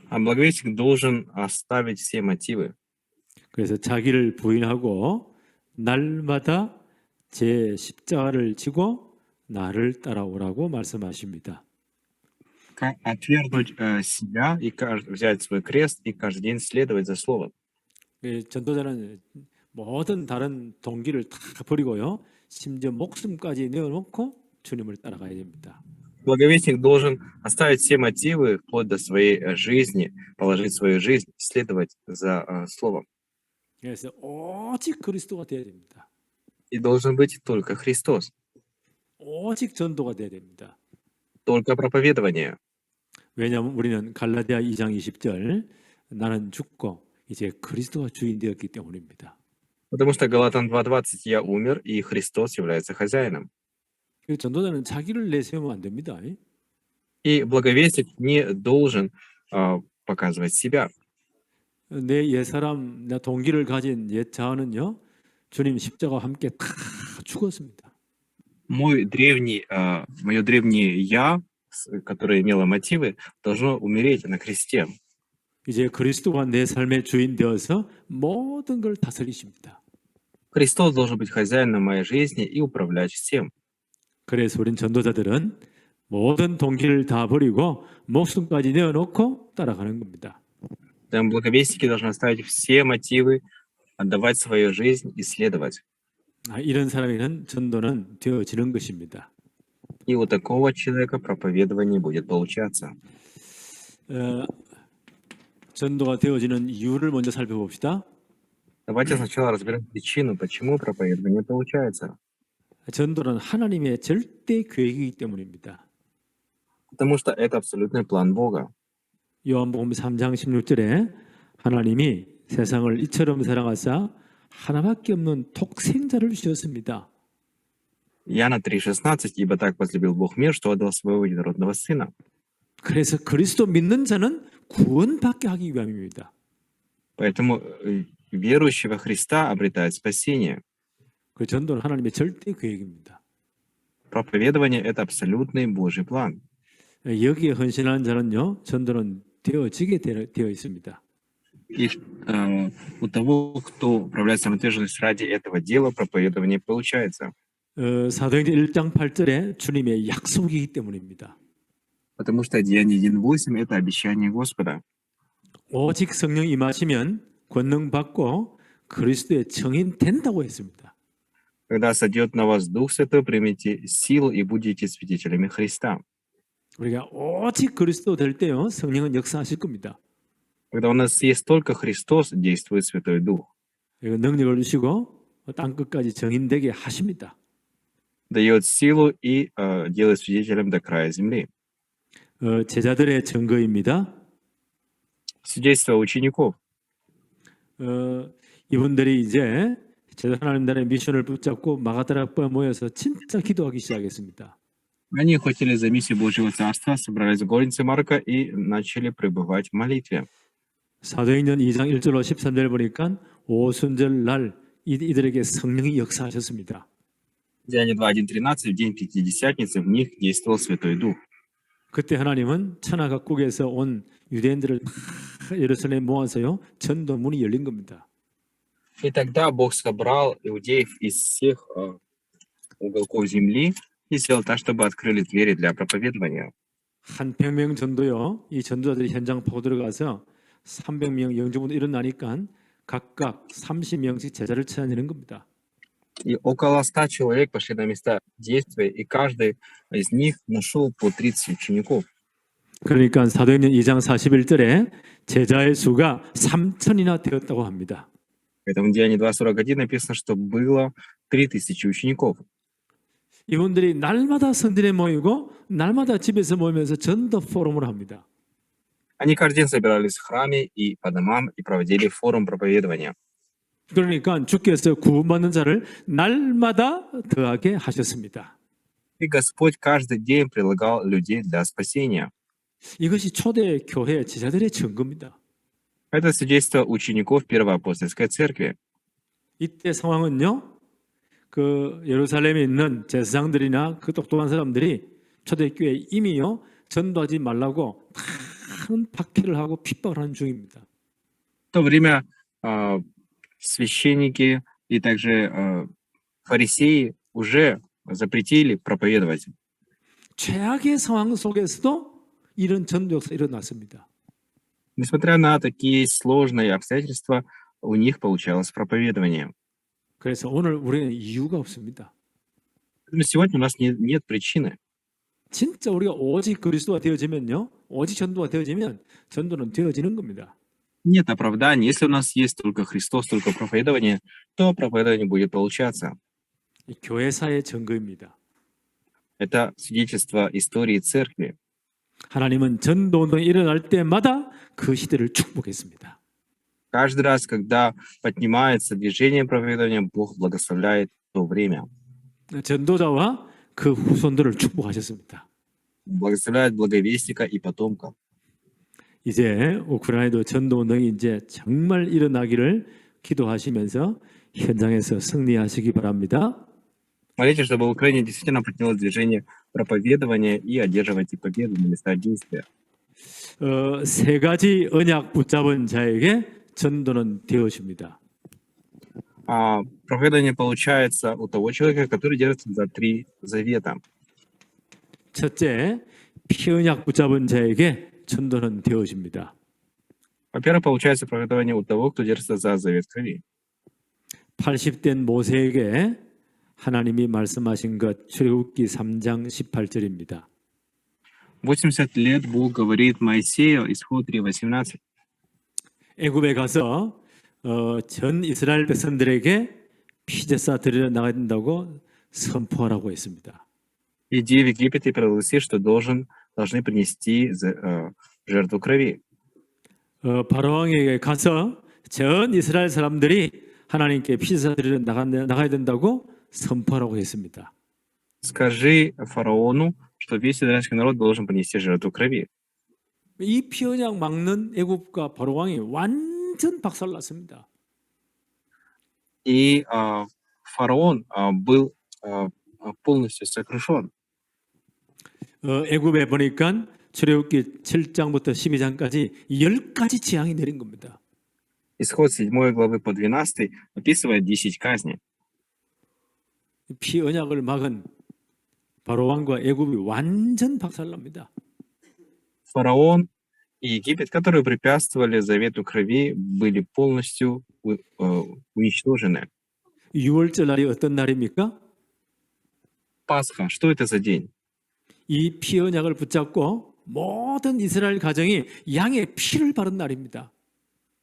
Благовестник должен оставить все мотивы.
그래서 자기를 부인하고 날마다 제 십자가를 지고 나를 따라오라고 말씀하십니다.
Отвергнуть себя и взять свой крест и каждый день следовать за Словом.
전도자는 모든 다른 동기를 다 버리고요. 심지어 목숨까지 내어놓고 주님을 따라가야 됩니다.
Благовестник должен оставить все мотивы вплоть до своей жизни, положить свою жизнь, следовать за Словом.
그래서 오직 그리스도가 되어야 됩니다.
И должен быть только Христос,
오직 전도가 되어야 됩니다.
только проповедование.
왜냐하면 우리는 갈라디아 2장 20절 나는 죽고 이제 그리스도가 주인 되었기 때문입니다.
Потому что Галатам 2:20 я умер, и Христос является хозяином.
전도자는 자기를 내세우면 안 됩니다.
И благовестник не должен показывать себя.
내 옛사람, 내 동기를 가진 옛 자아는요, 주님 십자가와 함께 다 죽었습니다.
Мое древнее я, которое имело мотивы, должно умереть на кресте.
이제 그리스도가 내 삶의 주인 되어서 모든 걸 다스리십니다.
Христос должен быть хозяином моей жизни и управлять всем.
그래서 우린 전도자들은 모든 동기를 다 버리고 목숨까지 내어놓고 따라가는 겁니다.
Там благовестники должны оставить все мотивы, отдавать свою жизнь и следовать.
이런 사람에게는 전도는 되어지는 것입니다.
И у такого человека проповедование будет получаться.
전도가 되어지는 이유를 먼저 살펴봅시다.
Давайте сначала разберем причину, почему проповедование получается.
전도는 하나님의 절대 계획이기 때문입니다.
Потому что это абсолютный план Бога.
요한복음 3장 16절에 하나님이 세상을 이처럼 사랑하사 하나밖에 없는 독생자를 주셨습니다.
Иоанна 3:16, ибо так возлюбил Бог мир, что отдал своего единородного Сына.
그래서 그리스도 믿는 자는 구원받게 하기 위함입니다.
Поэтому верующий во Христа обретает спасение.
그 전도는 하나님의 절대 계획입니다.
Проповедование – это абсолютный Божий план.
여기에 헌신하는 자는요, 전도는 되어지게 되어 있습니다.
И у того, кто проявляет самоотверженность ради этого дела, проповедование получается.
사도행전 1장 8절에 주님의 약속이기 때문입니다.
Потому что Деяние 1.8 – это обещание Господа.
오직 성령 임하시면 권능 받고 그리스도의 증인 된다고 했습니다.
Когда сойдет на вас Дух Святой, примите силу и будете свидетелями Христа.
우리가 오직 그리스도 될 때요, 성령은 역사하실 겁니다.
Когда у нас есть только Христос, действует Святой Дух.
이거 능력을 주시고 땅 끝까지 증인되게 하십니다.
Дает силу и делает свидетелем до края земли.
제자들의 증거입니다.
Свидетельство учеников.
이분들이 이제 제자 하나님 나라의 미션을 붙잡고 마가다락방에 모여서 진짜 기도하기 시작했습니다.
Они охотились за миссией Божьего Царства, собрались в горнице Марка и начали пребывать в молитве.
사도행전 2장 1절로 13절 보니까 오순절 날 이들에게 성령이 역사하셨습니다.
Деяние 2.1.13, в день Пятидесятницы, в них действовал Святой Дух.
그때 하나님은 천하 각국에서 온 유대인들을 다 예루살렘에 모아서요, 전도 문이 열린 겁니다.
И тогда Бог собрал иудеев из всех уголков земли и сделал так, чтобы открыли двери для проповедования.
한 100명 정도요, 이 전도자들이 현장 파고 들어가서 300명 영주분도 일어나니까 각각 30명씩 제자를 찾아내는 겁니다.
И около 100 человек пошли на места действия, и каждый из них нашел по 30 учеников.
그러니까 사도행전 2장 41절에 제자의 수가 3천이나 되었다고 합니다.
Поэтому в Деянии 2.41 написано, что было 3000 учеников.
이분들이 날마다 성전에 모이고 날마다 집에서 모이면서 전도 포럼을 합니다.
Они каждый день собирались в храме и по домам и проводили форум проповедования.
그러니까 주께서 구원받는 자를 날마다 더하게 하셨습니다.
И Господь каждый день прилагал людей для спасения.
이것이 초대 교회 제자들의 증거입니다.
Это свидетельство учеников Первой апостольской церкви.
이때 상황은요, 그 예루살렘에 있는 제사장들이나 그 똑똑한 사람들이 초대교회에 이미요 전도하지 말라고 큰 박해를 하고 핍박을 하는 중입니다.
В то время священники и также фарисеи уже запретили проповедовать.
최악의 상황 속에서도 이런 전도 역사 일어났습니다.
Несмотря на такие сложные обстоятельства, у них получалось проповедование.
그래서 오늘 우리는 이유가 없습니다.
Но сегодня у нас нет причины.
진짜 우리가 오직 그리스도가 되어지면요, 오직 전도가 되어지면 전도는 되어지는 겁니다.
Нет оправданий. Если у нас есть только Христос, только проповедование, то проповедование будет получаться.
이 교회사의 증거입니다.
Это свидетельство истории церкви.
하나님은 전도 운동이 일어날 때마다 그 시대를 축복했습니다.
Каждый раз, когда поднимается движение проповедования, Бог благословляет то время.
전도자와 그 후손들을 축복하셨습니다.
Благословляет благовестника и потомка.
이제 우크라이나도 전도 운동이 이제 정말 일어나기를 기도하시면서 현장에서 승리하시기 바랍니다.
Молитесь, чтобы в Украине действительно поднялось движение проповедования и одерживайте победу на местах действия.
세 가지 언약 붙잡은 자에게 전도는 되어집니다.
Проповедование получается у того человека, который держится за 3 завета.
첫째, 피언약 붙잡은 자에게 전도는 되어집니다.
Во-первых, получается проповедование у того, кто держится за завет крови.
80된 모세에게 하나님이 말씀하신 것 출애굽기 3장 18절입니다.
80 лет Бог говорит Моисею, исход 3:18.
애굽에 가서 전 이스라엘 백성들에게 피제사 드리러 나가야 된다고 선포하라고 했습니다.
Иди в Египет и прогласи, что должны принести жертву крови.
바로왕에게 가서 전 이스라엘 사람들이 하나님께 피제사 드리러 나가야 된다고 선포하라고 했습니다.
Скажи фараону, что весь израильский народ должен принести жертву крови.
이 피언약 막는 애굽과 바로왕이 완전 박살났습니다.
И фараон был полностью сокрушен.
애굽에 보니까 출애굽기 7장부터 12장까지 10가지 재앙이 내린 겁니다.
Исход 7 главы по 12 описывает 10 казней.
피 언약을 막은 바로 왕과 애굽이 완전 박살납니다.
Фараон и Египет, которые препятствовали завету крови, были полностью уничтожены.
6월절 날이 어떤 날입니까?
Пасха, что это за день?
이 피 언약을 붙잡고 모든 이스라엘 가정이 양의 피를 바른 날입니다.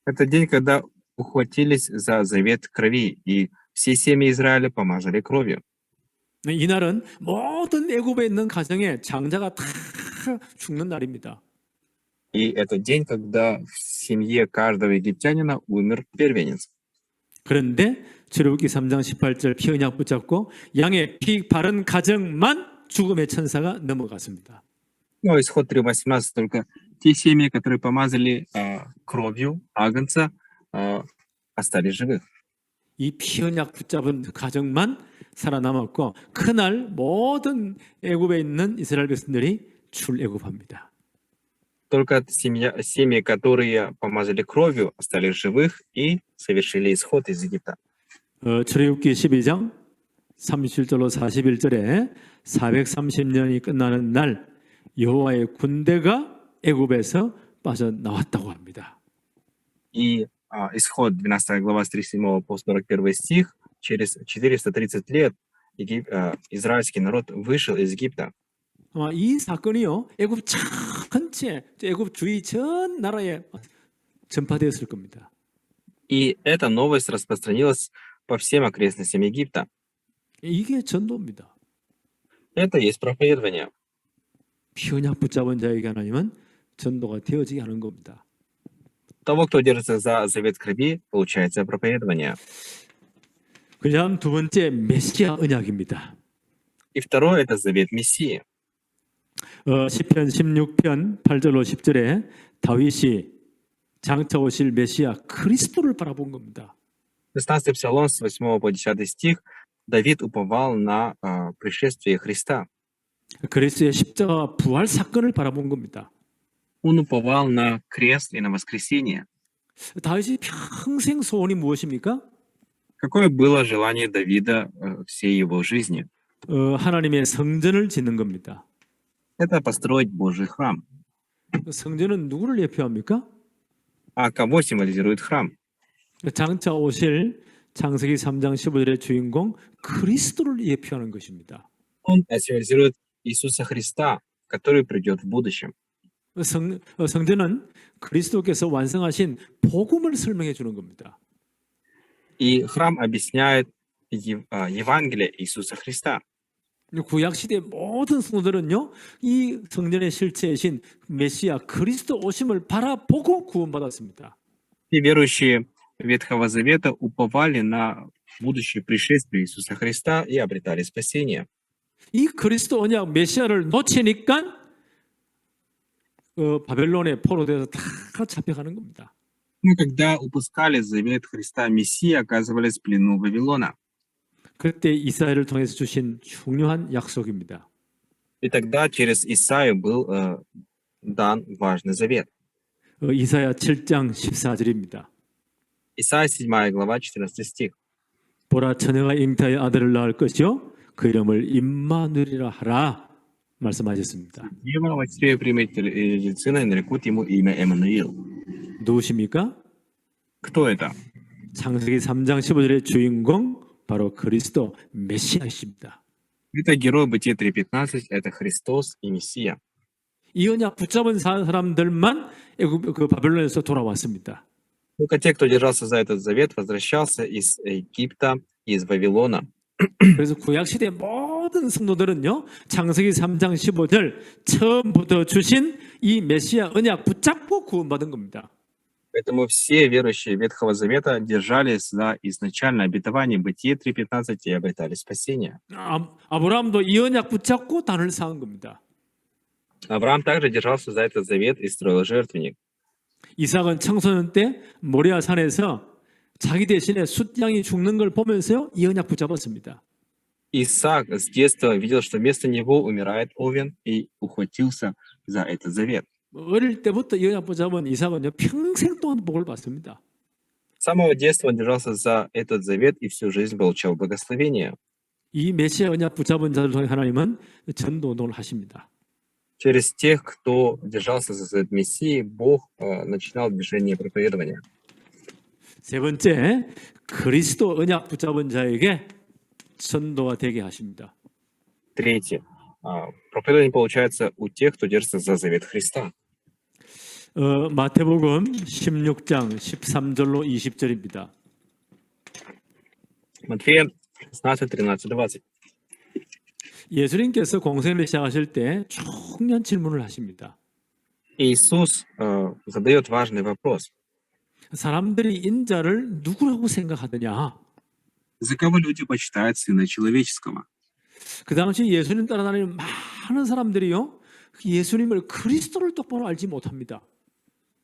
Это день, когда ухватились за завет крови, и все семьи Израиля помазали кровью.
이 날은 모든 애굽에 있는 가정의 장자가 다 죽는 날입니다.
И это день, когда в семье каждого египтянина умер первенец.
그런데 출애굽기 3장 18절 피 언약 붙잡고 양의 피 바른 가정만 죽음의 천사가 넘어갔습니다.
Но исход 3:18 только те семьи, которые помазали кровью агнца, остались живых.
이 피 언약 붙잡은 가정만 살아남았고 그날 모든 애굽에 있는 이스라엘 백성들이 출애굽합니다.
Только семьи, которые помазали кровью, остались живых и совершили исход из Египта.
출애굽기 12장 37절로 41절에 430년이 끝나는 날 여호와의 군대가 애굽에서 빠져나왔다고 합니다.
И исход 12 глава с 37 по 41 стих, через 430 лет израильский народ вышел из Египта.
아마 이 사건이요 애굽 전체 애굽 주위 전 나라에 전파되었을 겁니다.
И эта новость распространилась по всем окрестностям Египта.
이게 전도입니다.
Это есть проповедование.
피 언약 붙잡은 자에게 하나님은 전도가 되어지게 하는 겁니다.
Того, кто держится за завет крови, получается проповедование.
그다음 두 번째 메시아 언약입니다.
И второе — это завет Мессии.
시편 16편 8절로 10절에 다윗이 장차 오실 메시아 그리스도를 바라본 겁니다.
16 Псалом с 8 по 10 стих. Давид уповал на пришествие Христа.
그리스도의 십자가 부활 사건을 바라본 겁니다.
Он уповал на крест и на воскресение.
다윗이 평생 소원이 무엇입니까?
Какое было желание Давида всей его жизни?
하나님의 성전을 짓는 겁니다.
Это построить Божий храм.
성전은 누구를 예표합니까?
А кого символизирует храм?
장차 오실 창세기 3장 15절의 주인공 그리스도를 예표하는 것입니다.
Он символизирует Иисуса Христа, который придет в будущем.
성전은 그리스도께서 완성하신 복음을 설명해 주는 겁니다.
И храм объясняет Евангелие Иисуса Христа.
구약 시대 모든 성도들은요, 이 성전의 실체이신 메시아 그리스도 오심을 바라보고 구원받았습니다.
И верующие Ветхого Завета уповали на будущее пришествие Иисуса Христа и обретали спасение.
이 그리스도 언약 메시아를 놓치니까 바벨론에 포로되어서 다 잡혀가는 겁니다.
Но когда упускали завет Христа Мессии, оказывались в плену Вавилона.
그때 이사야를 통해서 주신 중요한 약속입니다.
И тогда через Исаию был дан важный завет.
이사야 7장 14절입니다.
Исайя 7 глава 14 стих.
보라 처녀가 잉타의 아들을 낳을 것이요 그 이름을 임마누엘이라 하라 말씀하셨습니다.
Дева во чреве примет сына и нарекут ему имя Эммануил.
누구십니까?
Кто это?
창세기 3장 15절의 주인공 바로 그리스도 메시아이십니다.
Это герой Бытия 3:15, это Христос и Мессия.
이 언약 붙잡은 사람들만 그 바벨론에서 돌아왔습니다.
Только те, кто держался за этот завет, возвращался из Египта, из Вавилона.
그래서 구약 시대 모든 성도들은요, 창세기 3장 15절 처음부터 주신 이 메시아 언약 붙잡고 구원받은 겁니다.
Поэтому все верующие Ветхого Завета держались за изначальное обетование Бытие 3:15 и обретали спасение.
아브라함도 이 언약 붙잡고 단을 쌓은 겁니다.
Авраам также держался за этот завет и строил жертвенник.
이삭은 청소년 때 모리아 산에서 자기 대신에 숫양이 죽는 걸 보면서요, 이 언약 붙잡았습니다.
Исаак с детства видел, что вместо него умирает Овен, и ухватился за этот завет.
어릴 때부터 이 언약 붙잡은 이삭은요, 평생 동안 복을 받습니다.
С самого детства он держался за этот завет и всю жизнь получал благословение.
이 메시아 언약 붙잡은 자를 통해 하나님은 전도운동을 하십니다.
Через тех, кто держался за завет Мессии, Бог начинал движение проповедования.
세 번째, 그리스도 언약 붙잡은 자에게 전도가 되게 하십니다.
Третье. Проповедование получается у тех, кто держится за завет Христа.
마태복음 16장 13절로 20절입니다.
Матфея 16, 13, 20.
예수님께서 공생을 시작하실 때 중요한 질문을 하십니다.
Иисус задает важный вопрос.
사람들이 인자를 누구라고 생각하느냐?
За кого люди почитают Сына Человеческого?
그 당시 예수님 따라다니는 많은 사람들이요, 예수님을 그리스도를 똑바로 알지 못합니다.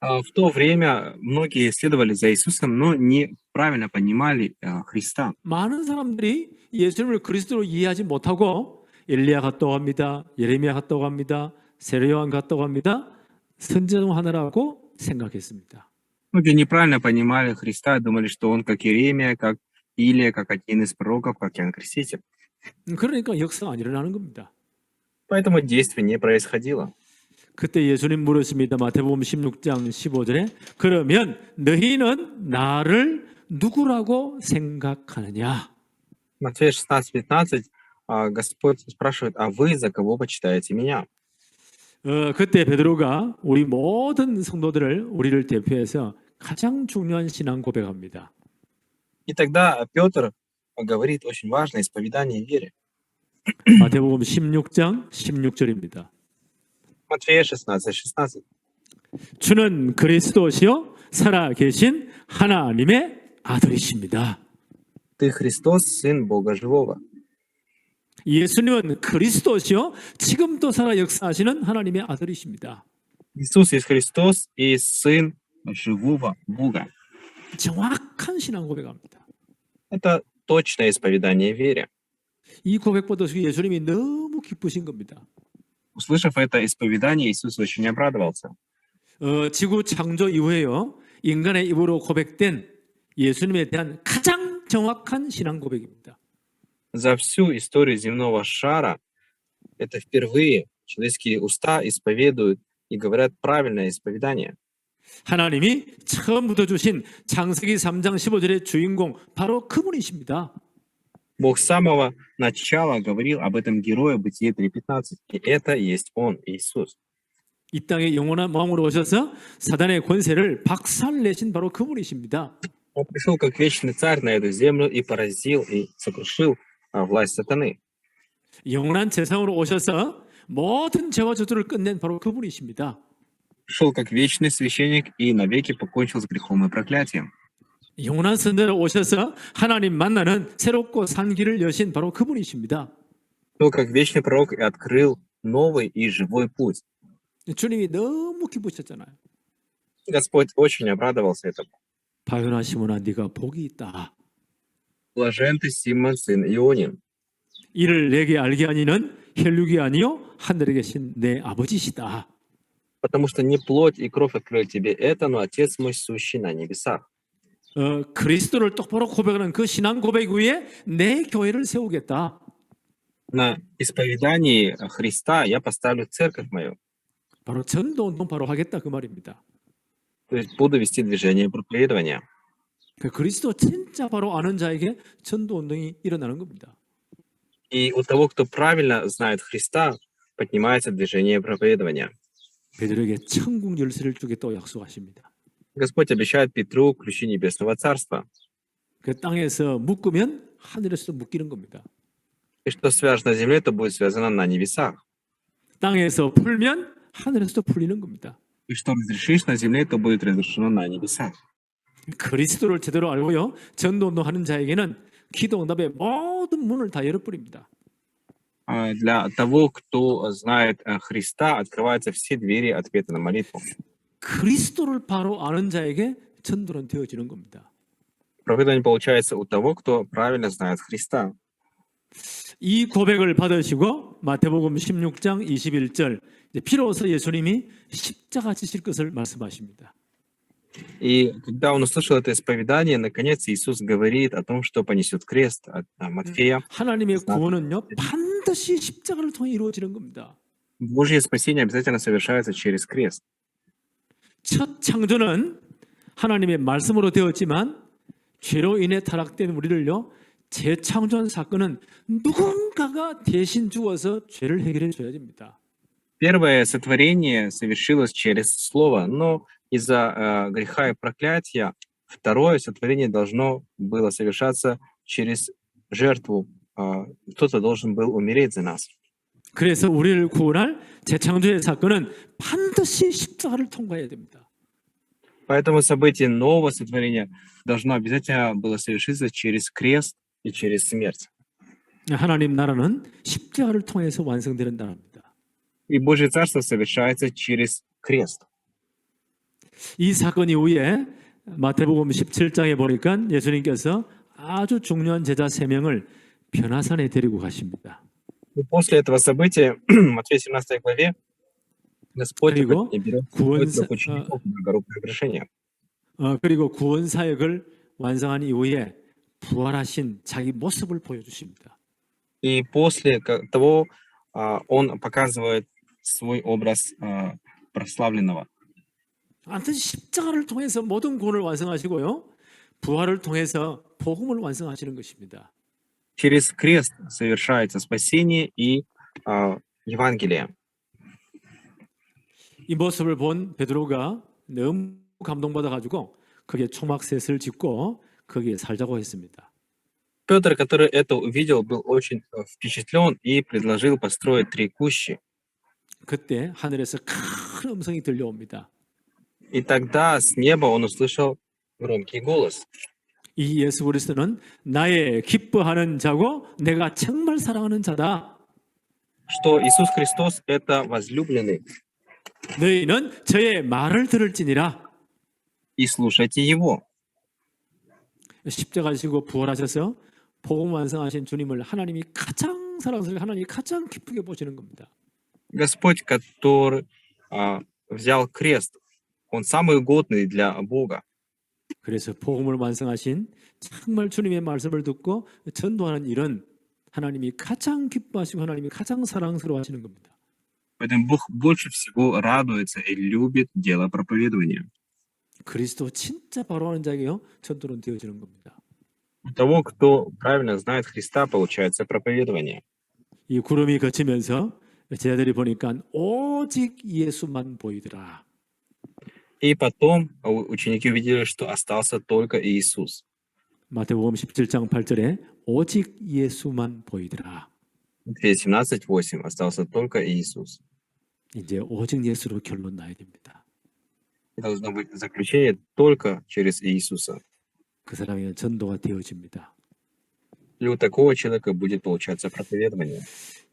В то время многие следовали за Иисусом, но неправильно понимали Христа.
많은 사람들이 예수님을 그리스도로 이해하지 못하고 엘리야 같다고 합니다. 예레미야 같다고 합니다. 세례요한 같다고 합니다. 선지자 중 하나라고 생각했습니다.
Многие неправильно понимали Христа и думали, что он как Иеремия, как Илия, как один из пророков, как Иоанн Креститель.
그러니까 역사가 안 일어나는 겁니다.
Поэтому действие не происходило.
그때 예수님 물으십니다. 마태복음 16장 15절에 그러면 너희는 나를 누구라고 생각하느냐?
Матфея 16:15 Господь спрашивает, а вы за кого почитаете меня?
그때 베드로가 우리 모든 성도들을 우리를 대표해서 가장 중요한 신앙 고백합니다.
И тогда Петр говорит очень важное исповедание веры.
마태복음 16장 16절입니다.
Матфея 16:16.
주는 그리스도시요 살아 계신 하나님의 아들이십니다.
Ты Христос, Сын Бога Живого.
예수님은 그리스도시요 지금도 살아 역사하시는 하나님의 아들이십니다.
Иисус есть Христос и Сын Живого Бога.
정확한 신앙 고백합니다.
Это точное исповедание веры.
이 고백보다 예수님이 너무 기쁘신 겁니다.
Услышав это исповедание, Иисус очень обрадовался.
지구 창조 이후에요 인간의 입으로 고백된 예수님에 대한 가장 정확한 신앙 고백입니다.
За всю историю земного шара это впервые человеческие уста исповедуют и говорят правильное исповедание.
하나님이 처음부터 주신 창세기 3장 15절의 주인공 바로 그분이십니다.
Бог с самого начала говорил об этом герое Бытие 3:15, и это есть Он, Иисус.
이 땅에 영원한 마음으로 오셔서 사단의 권세를 박살내신 바로 그분이십니다.
Он пришел как вечный царь на эту землю и поразил и сокрушил власть сатаны.
영원한 세상으로 오셔서 모든 죄와 저주를 끝낸 바로 그분이십니다.
Пришел как вечный священник и навеки покончил с грехом и проклятием.
영원한 선자로 오셔서 하나님 만나는 새롭고 산 길을 여신 바로 그분이십니다.
Пришел как вечный пророк и открыл новый и живой путь.
주님이 너무 기쁘셨잖아요.
Господь очень обрадовался этому.
바요나 시몬아 네가 복이 있다.
Блажен ты, Симон, сын Ионин,
이를 내게 알게 하니는 혈육이 아니요 하늘에 계신 내 아버지시다.
потому что не плоть и кровь открыли тебе это, но Отец мой сущий на небесах.
그리스도를 똑바로 고백하는 그 신앙 고백 위에 내 교회를 세우겠다.
На исповедании Христа я поставлю церковь мою,
바로 전도 운동 바로 하겠다 그 말입니다.
то есть буду вести движение проповедования.
그 그리스도 진짜 바로 아는 자에게 전도 운동이 일어나는 겁니다.
И у того, кто правильно знает Христа, поднимается движение проповедования.
베드로에게 천국 열쇠를 주겠다고 약속하십니다.
Господь обещает Петру ключи Небесного Царства.
그 땅에서 묶으면 하늘에서도 묶이는 겁니다.
И что связано на земле, то будет связано на небесах.
땅에서 풀면 하늘에서도 풀리는 겁니다.
И что разрешишь на земле, то будет разрешено на небесах.
그리스도를 제대로 알고요 전도 운동하는 자에게는 기도 응답의 모든 문을 다 열어버립니다.
Для того, кто знает Христа, открываются все двери ответа на молитву.
그리스도를 바로 아는 자에게 전도는 되어지는 겁니다.
Проповедование получается у того, кто правильно знает Христа.
이 고백을 받으시고 마태복음 16장 21절 비로소 예수님이 십자가 지실 것을 말씀하십니다.
И когда он услышал это исповедание, наконец Иисус говорит о том, что понесет крест от Матфея.
하나님의
16.
구원은요 반드시 십자가를 통해 이루어지는 겁니다.
Божье спасение обязательно совершается через крест.
첫 창조는 하나님의 말씀으로 되었지만 죄로 인해 타락된 우리를요 재창조한 사건은 누군가가 대신 죽어서 죄를 해결해 줘야 됩니다.
Первое сотворение совершилось через Слово, но из-за греха и проклятия второе сотворение должно было совершаться через жертву. Кто-то должен был умереть за нас.
그래서 우리를 구원할 재창조의 사건은 반드시 십자가를 통과해야 됩니다.
Поэтому событие нового сотворения должно обязательно было совершиться через крест и через смерть.
하나님 나라는 십자가를 통해서 완성되는 나라입니다.
И Божье Царство совершается через крест.
이 사건 이후에 마태복음 17장에 보니까 예수님께서 아주 중요한 제자 3명을 변화산에 데리고 가십니다.
И после этого события, в Матфея 17 главе, Господь
그리고
берет
구원사,
учеников на гору преображения.
그리고 구원 사역을 완성한 이후에 부활하신 자기 모습을 보여주십니다.
И после того он показывает свой образ прославленного.
아무튼 십자가를 통해서 모든 구원을 완성하시고요. 부활을 통해서 복음을 완성하시는 것입니다.
Через крест совершается спасение и Евангелие.
이 모습을 본 베드로가 너무 감동받아 가지고 거기에 초막셋을 짓고 거기에 살자고 했습니다.
Петр, который это увидел, был очень впечатлен и предложил построить 3 кущи.
그때 하늘에서 큰 음성이 들려옵니다.
И тогда с неба он услышал громкий голос,
이 예수 그리스도는 나의 기뻐하는 자고 내가 정말 사랑하는 자다.
что Иисус Христос — это возлюбленный,
너희는 저의 말을 들을지니라.
и слушайте Его.
십자가 지고 부활하셔서 복음 완성하신 주님을 하나님이 가장 사랑스럽게 하나님이 가장 기쁘게 보시는 겁니다.
Господь, который взял крест, Он самый угодный для Бога.
그래서 복음을 완성하신 정말 주님의 말씀을 듣고 전도하는 일은 하나님이 가장 기뻐하시고 하나님이 가장 사랑스러워하시는 겁니다.
Поэтому Бог больше всего радуется и любит дело проповедования.
그리스도 진짜 바로 하는 자에게요 전도는 되어지는 겁니다.
У того, кто правильно знает Христа, получается проповедование.
이 구름이 거치면서 제자들이 보니까 오직 예수만 보이더라.
И потом ученики увидели, что остался только Иисус.
마태복음 17장 8절에 오직 예수만 보이더라.
Матфея 17:8 остался только Иисус.
이제 오직 예수로 결론 나야 됩니다.
И должно быть заключение только через Иисуса.
그 사람이 전도가 되어집니다.
И у такого человека будет получаться проповедование.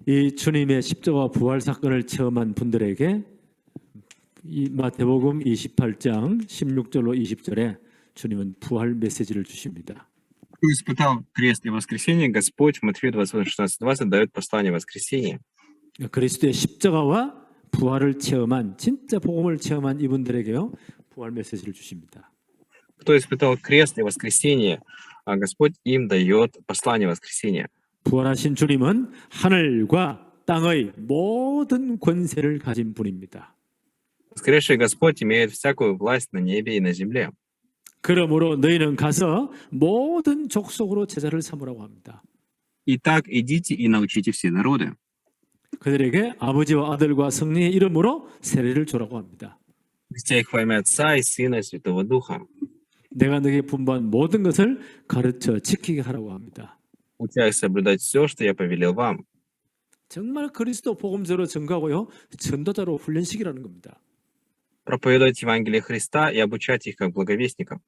이 주님의 십자가 부활 사건을 체험한 분들에게 이 마태복음 28장 16절로 20절에 주님은 부활 메시지를 주십니다.
Кто испытал крест и воскресение, Господь в Матфея 28:16-20 дает послание воскресения.
그리스도의 십자가와 부활을 체험한 진짜 복음을 체험한 이분들에게요 부활 메시지를 주십니다.
Кто испытал крест и воскресение, Господь им дает послание воскресения.
부활하신 주님은 하늘과 땅의 모든 권세를 가진 분입니다.
Воскресший Господь имеет всякую власть на небе и на земле.
그러므로 너희는 가서 모든 족속으로 제자를 삼으라고 합니다.
Итак, идите и научите все народы.
그들에게 아버지와 아들과 성령의 이름으로 세례를 주라고 합니다.
Крестя их во имя Отца и Сына и Святого Духа.
내가 너에게 분부한 모든 것을 가르쳐 지키게 하라고 합니다.
Уча их соблюдать все, что я повелел вам.
정말 그리스도 복음자로 증거하고요. 전도자로 훈련시키라는 겁니다.
Проповедовать Евангелие Христа и обучать их как благовестников.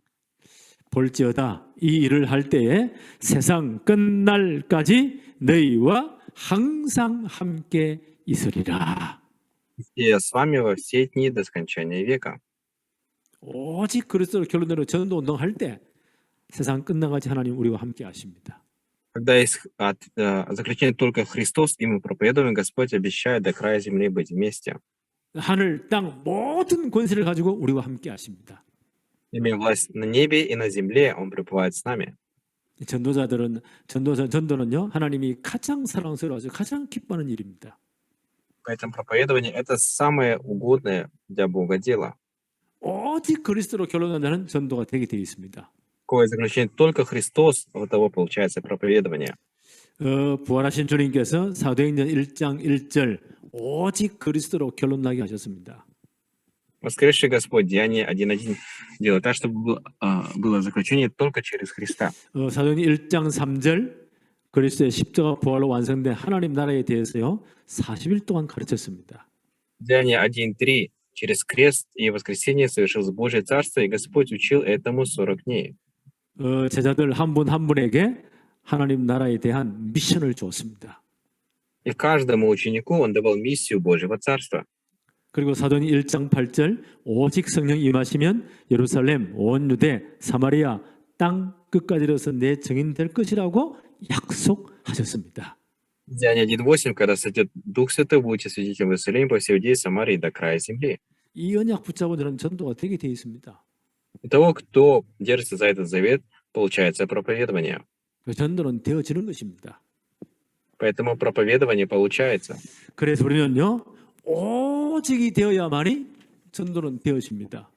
볼지어다 이 일을 할 때에 세상 끝날까지 너희와 항상 함께 있으리라.
И я с вами во все дни до скончания века.
오직 그리스도를 결론으로 전도 운동할 때 세상 끝나가지 하나님 우리와 함께 하십니다.
Когда есть заключение только Христос, и мы проповедуем, Господь обещает до края земли быть вместе.
하늘, 땅 모든 권세를 가지고 우리와 함께 하십니다.
Имея власть на небе и на земле, Он пребывает с nami.
전도는요 하나님이 가장 사랑스러워서 가장 기뻐하는 일입니다.
Поэтому проповедование — это самое угодное для Бога дело.
오직 그리스도로 결론한다는 전도가 되게 되어 있습니다.
Какое заключение только Христос, вот того получается проповедование.
부활하신 주님께서 사도행전 1장 1절 오직 그리스도로 결론나게 하셨습니다.
Воскресший Господь, Деяние 1:1 делает так, чтобы было заключение только через Христа.
사도행전 1장 3절 그리스도의 십자가 부활로 완성된 하나님 나라에 대해서요 40일 동안 가르쳤습니다.
Деяние 1:3 через крест и воскресение совершилось Божье Царство, и Господь учил этому 40 дней.
제자들 한 분 한 분에게 하나님 나라에 대한 미션을 주었습니다.
И каждому ученику Он давал миссию Божьего Царства.
그리고 사도행 1장 8절 오직 성령 임하시면 예루살렘 온 유대 사마리아 땅 끝까지 이르러서 내 증인 될 것이라고 약속하셨습니다.
Деяние 1:8 когда сойдет Дух Святой, будете свидетелем в Иерусалиме, по всей Иудее, Самарии до края земли.
이 언약 붙잡고 저는 전도가 되게 되어 있습니다.
У того, кто держится за этот завет, получается проповедование.
전도는 되어지는 것입니다.
Поэтому проповедование получается.
그래서 우리는요 오직이 되어야만이 전도는 되어집니다.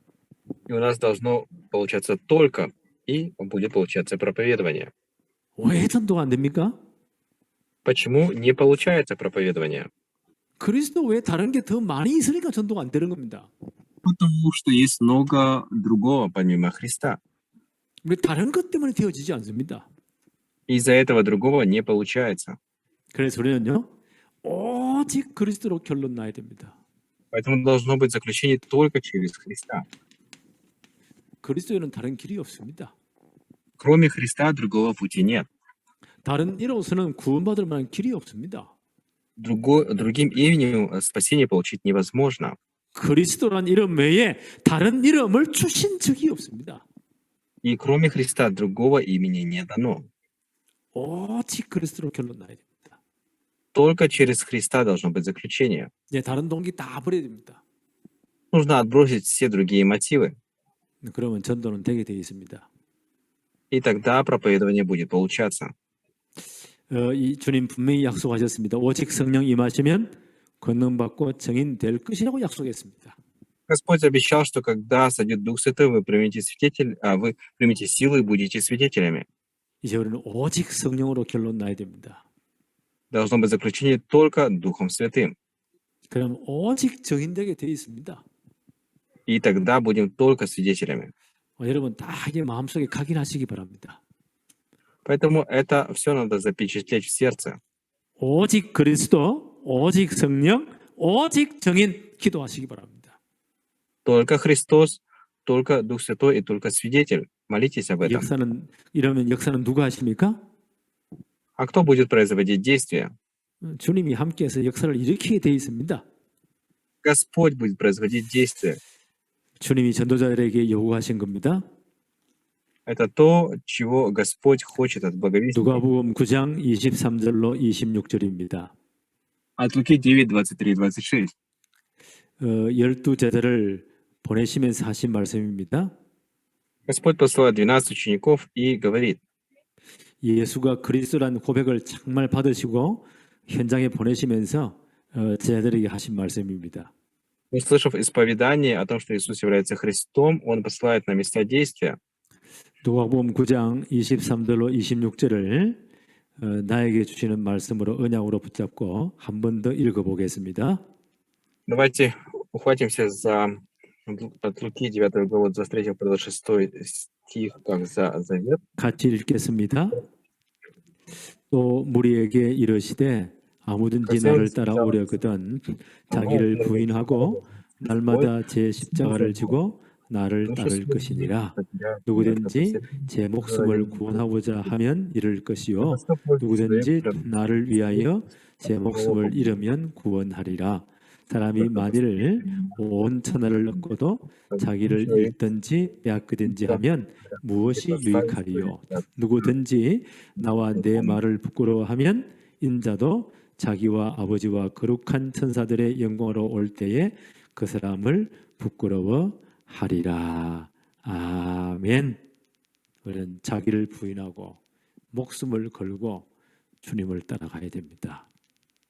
И у нас должно получаться только, и будет получаться проповедование.
왜 전도가 안 됩니까?
Почему не получается проповедование?
그리스도 외에 다른 게 더 많이 있으니까 전도가 안 되는 겁니다.
Потому что есть много другого помимо Христа.
왜 다른 것 때문에 되어지지 않습니다.
Из-за этого другого не получается.
그래서 우리는요 오직 그리스도로 결론 나야 됩니다.
Поэтому должно быть заключение только через Христа.
그리스도에는 다른 길이 없습니다.
Кроме Христа другого пути нет.
다른 이로서는 구원받을 만한 길이 없습니다.
Другим именем спасение получить невозможно.
그리스도란 이름 외에 다른 이름을 주신 적이 없습니다.
И кроме Христа другого имени не дано.
오직 그리스도로 결론 나야 됩니다.
Только через Христа должно быть заключение.
다른 동기 다 버려야 됩니다.
Нужно отбросить все другие мотивы.
그러면 전도는 되게 되어 있습니다.
И тогда проповедование будет получаться.
이 주님 분명히 약속하셨습니다. 오직 성령 임하시면 권능 받고 증인 될 것이라고 약속했습니다.
Господь обещал, что когда сойдет Дух Святой, вы примете силу и будете свидетелями.
이제 우리는 오직 성령으로 결론 나야 됩니다.
Должно быть заключение только Духом Святым.
그럼 오직 증인 되게 되어 있습니다.
И тогда будем только свидетелями.
여러분 다 이게 마음속에 각인하시기 바랍니다.
Поэтому это все надо запечатлеть в сердце.
오직 그리스도, 오직 성령, 오직 증인 기도하시기 바랍니다.
Только Христос, только Дух Святой и только свидетель. Молитесь об этом.
이러면 역사는 누가 하십니까?
А кто будет производить действия?
주님이 함께해서 역사를 일으키게 되어 있습니다.
Господь будет производить действия.
주님이 전도자들에게 요구하신 겁니다.
Это то, чего Господь хочет от благовестников.
누가복음 9장 23절로 26절입니다.
От Луки 9, 23, 26.
12제자를 보내시면서 하신 말씀입니다.
Господь посылает 12 учеников и говорит:
예수가 그리스도라는 고백을 정말 받으시고 현장에 보내시면서 제자들에게 하신 말씀입니다.
услышав исповедание о том, что Иисус является Христом, Он посылает на места действия.
누가복음 9장 23절로 26절을 나에게 주시는 말씀으로 언약으로 붙잡고 한 번 더 읽어보겠습니다.
Давайте ухватимся за от Луки 9 главу 23 по 26 стих, как за завет.
같이 읽겠습니다. 또 무리에게 이르시되 아무든지 나를 따라오려거든 자기를 부인하고 날마다 제 십자가를 지고 나를 따를 것이니라. 누구든지 제 목숨을 구원하고자 하면 잃을 것이요 누구든지 나를 위하여 제 목숨을 잃으면 구원하리라. 사람이 만일 온 천하를 얻고도 자기를 잃든지 빼앗기든지 하면 무엇이 유익하리요? 누구든지 나와 내 말을 부끄러워하면 인자도 자기와 아버지와 거룩한 천사들의 영광으로 올 때에 그 사람을 부끄러워하리라. 아멘. 우리는 자기를 부인하고 목숨을 걸고 주님을 따라가야 됩니다.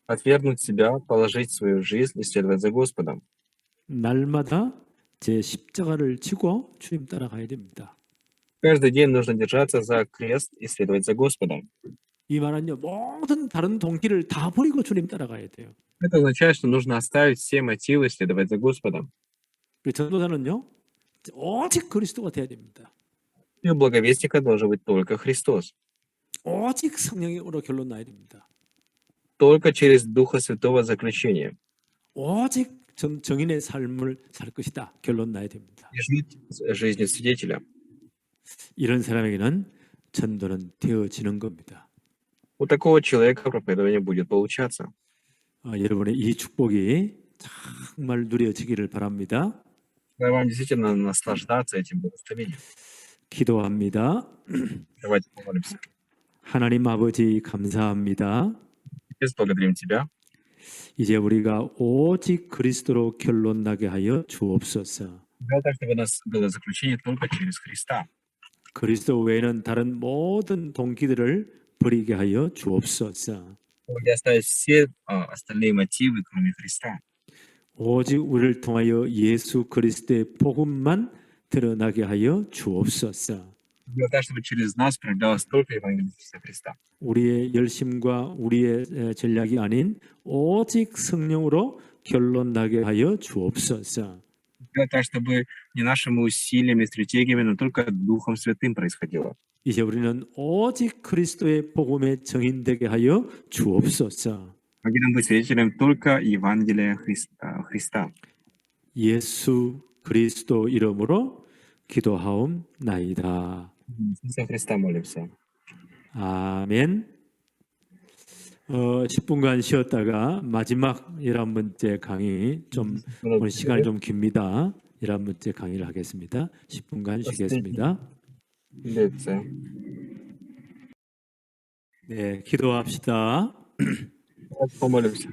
Отвергнуть себя, положить свою жизнь и следовать за Господом.
날마다 제 십자가를 지고 주님 따라가야 됩니다.
Каждый день нужно держаться за крест и следовать за Господом.
이 말은요, 모든 다른 동기를 다 버리고 주님 따라가야 돼요.
Это означает, что нужно оставить все мотивы и следовать за Господом.
그 전도자는요, 오직 그리스도가 돼야 됩니다.
И у благовестника должен быть только Христос.
오직 성령으로 결론 나야 됩니다.
Только через Духа Святого заключение.
오직 정인의 삶을 살 것이다. 결론 나야 됩니다.
И жить жизнью свидетеля.
이런 사람에게는 전도는 되어지는 겁니다.
У такого человека проповедование будет получаться.
여러분의 이 축복이 정말 누려지기를 바랍니다.
Вам действительно наслаждаться этим благословением.
기도합니다.
Давайте помолимся.
하나님 아버지 감사합니다.
Отец, благодарим Тебя.
이제 우리가 오직 그리스도로 결론 나게 하여 주옵소서.
Дай так, чтобы у нас было заключение только через Христа.
그리스도 외에는 다른 모든 동기들을 버리게 하여 주옵소서.
Помоги оставить все остальные мотивы, кроме Христа.
오직 우리를 통하여 예수 그리스도의 복음만 드러나게 하여 주옵소서.
Дай так, чтобы через нас проявлялось только Евангелие Иисуса Христа.
우리의 열심과 우리의 전략이 아닌 오직 성령으로 결론 나게 하여 주옵소서.
Дай так, чтобы не нашими усилиями, стратегиями, но только Духом Святым происходило.
이제 우리는 오직 그리스도의 복음에 정인되게 하여 주옵소서.
Помоги нам быть свидетелем только Евангелия Христа.
예수 그리스도 이름으로 기도하옵나이다.
Иисуса Христа молимся.
아멘. 10분간 쉬었다가 마지막 11번째 강의 좀 오늘 시간이 좀 깁니다. 11번째 강의를 하겠습니다. 10분간 쉬겠습니다.
Лекция.
네, 기도합시다.
Давайте помолимся.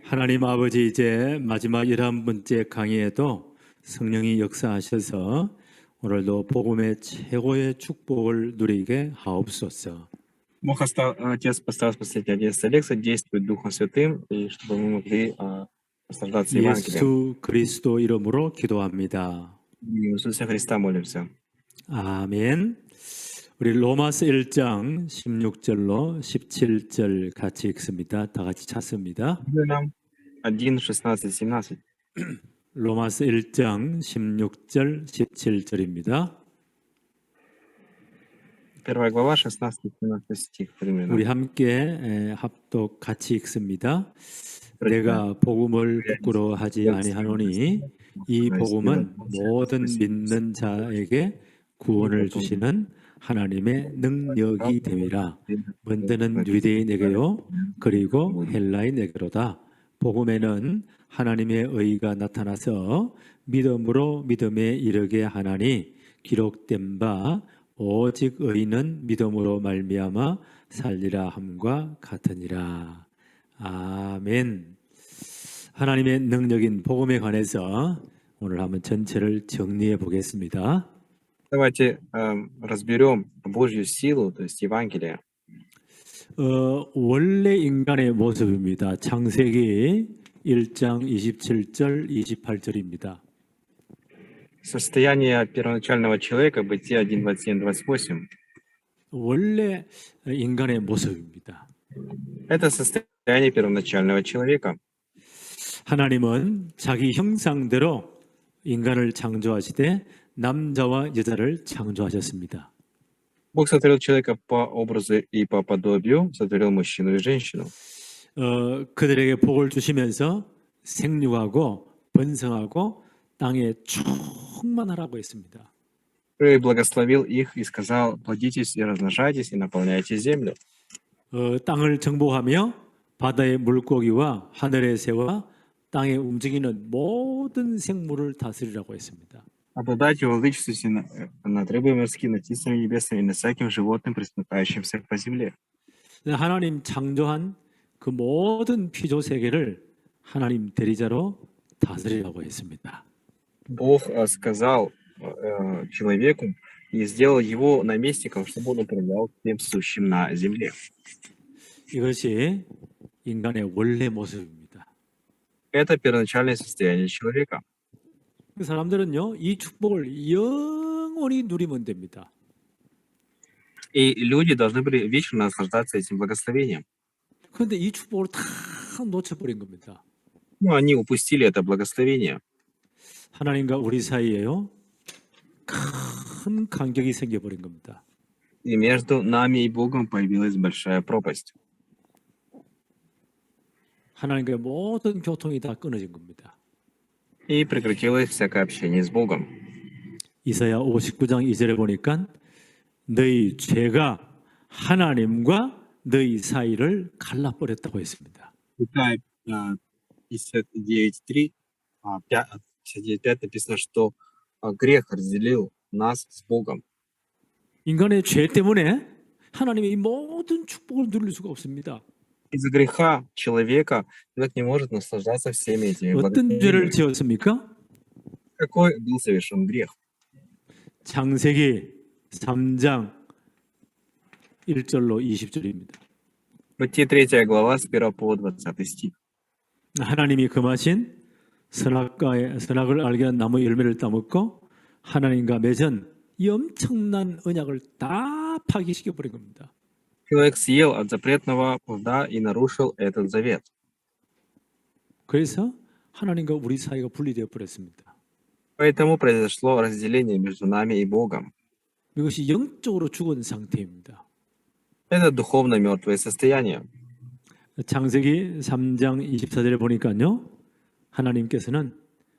하나님 아버지 이제 마지막 11번째 강의에도 성령이 역사하셔서 오늘도 복음의 최고의 축복을 누리게 하옵소서.
Бог, Отец, поставил последней 11 лекции, действует Духом Святым, и чтобы мы могли наслаждаться Евангелием.
예수 그리스도 이름으로 기도합니다.
В Иисуса Христа молимся.
아멘. 우리 로마서 1장 16절로 17절 같이 읽습니다. 다 같이 찾습니다.
Нам 1, 16, 17.
로마서 1장 16절 17절입니다.
Первая глава, 16-17 стих примерно.
우리 함께 합독 같이 읽습니다. 내가 복음을 부끄러워하지 아니하노니 이 복음은 모든 믿는 자에게 구원을 주시는 하나님의 능력이 됨이라. 먼저는 유대인에게요 그리고 헬라인에게로다. 복음에는 하나님의 의가 나타나서 믿음으로 믿음에 이르게 하나니 기록된 바 오직 의인은 믿음으로 말미암아 살리라 함과 같으니라. 아멘. 하나님의 능력인 복음에 관해서 오늘 한번 전체를 정리해 보겠습니다.
Давайте разберем Божью силу, то есть Евангелие.
원래 인간의 모습입니다. 창세기 1장 27절 28절입니다.
Состояние первоначального человека, Бытие 1, 27, 28.
원래 인간의 모습입니다.
Это состояние первоначального человека.
하나님은 자기 형상대로 인간을 창조하시되 남자와 여자를 창조하셨습니다.
Бог сотворил человека по образу и по подобию, сотворил мужчину и женщину.
그들에게 복을 주시면서 생육하고 번성하고 땅에 충만하라고 했습니다.
И благословил их и сказал: плодитесь и размножайтесь и наполняйте землю.
땅을 정복하며 바다의 물고기와 하늘의 새와 땅에 움직이는 모든 생물을 다스리라고 했습니다.
Обладайте владычествуйте над рыбами морскими, над птицами небесными и над всяким животным, пресмыкающимся по земле.
하나님 창조한 그 모든 피조 세계를 하나님 대리자로 다스리라고 했습니다.
Бог сказал человеку и сделал его наместником, чтобы он управлял всем сущим на земле.
이것이 인간의 원래 모습입니다.
Это первоначальное состояние человека.
그 사람들은요, 이 축복을 영원히 누리면 됩니다.
И люди должны были вечно наслаждаться этим благословением.
그런데 이 축복을 다 놓쳐버린 겁니다.
Но они упустили это благословение.
하나님과 우리 사이에요, 큰 간격이 생겨버린 겁니다.
И между нами и Богом появилась большая пропасть.
하나님과의 모든 교통이 다 끊어진 겁니다.
И прекратилось всякое общение с Богом.
이사야 59장 2절에 보니까 너희 죄가 하나님과 너희 사이를 갈라버렸다고 했습니다.
Исайя 59:3, 59:5 написано, что грех разделил нас с Богом.
인간의 죄 때문에 하나님의 이 모든 축복을 누릴 수가 없습니다.
Из-за греха человека человек не может наслаждаться всеми этими
어떤 죄를
благословениями.
지었습니까?
Какой был совершен грех?
창세기 3장 1절로 20절입니다.
Бытие 3 глава с 1 по 20 стих.
하나님이 금하신 선악을 알게 한 나무 열매를 따먹고 하나님과 맺은 이 엄청난 언약을 다 파기시켜 버린 겁니다.
Человек съел от запретного плода и нарушил этот завет.
그래서 하나님과 우리 사이가 분리되어 버렸습니다.
Поэтому произошло разделение между нами и Богом.
이것이 영적으로 죽은 상태입니다.
Это духовно мертвое состояние.
창세기 3장 24절에 보니까요, 하나님께서는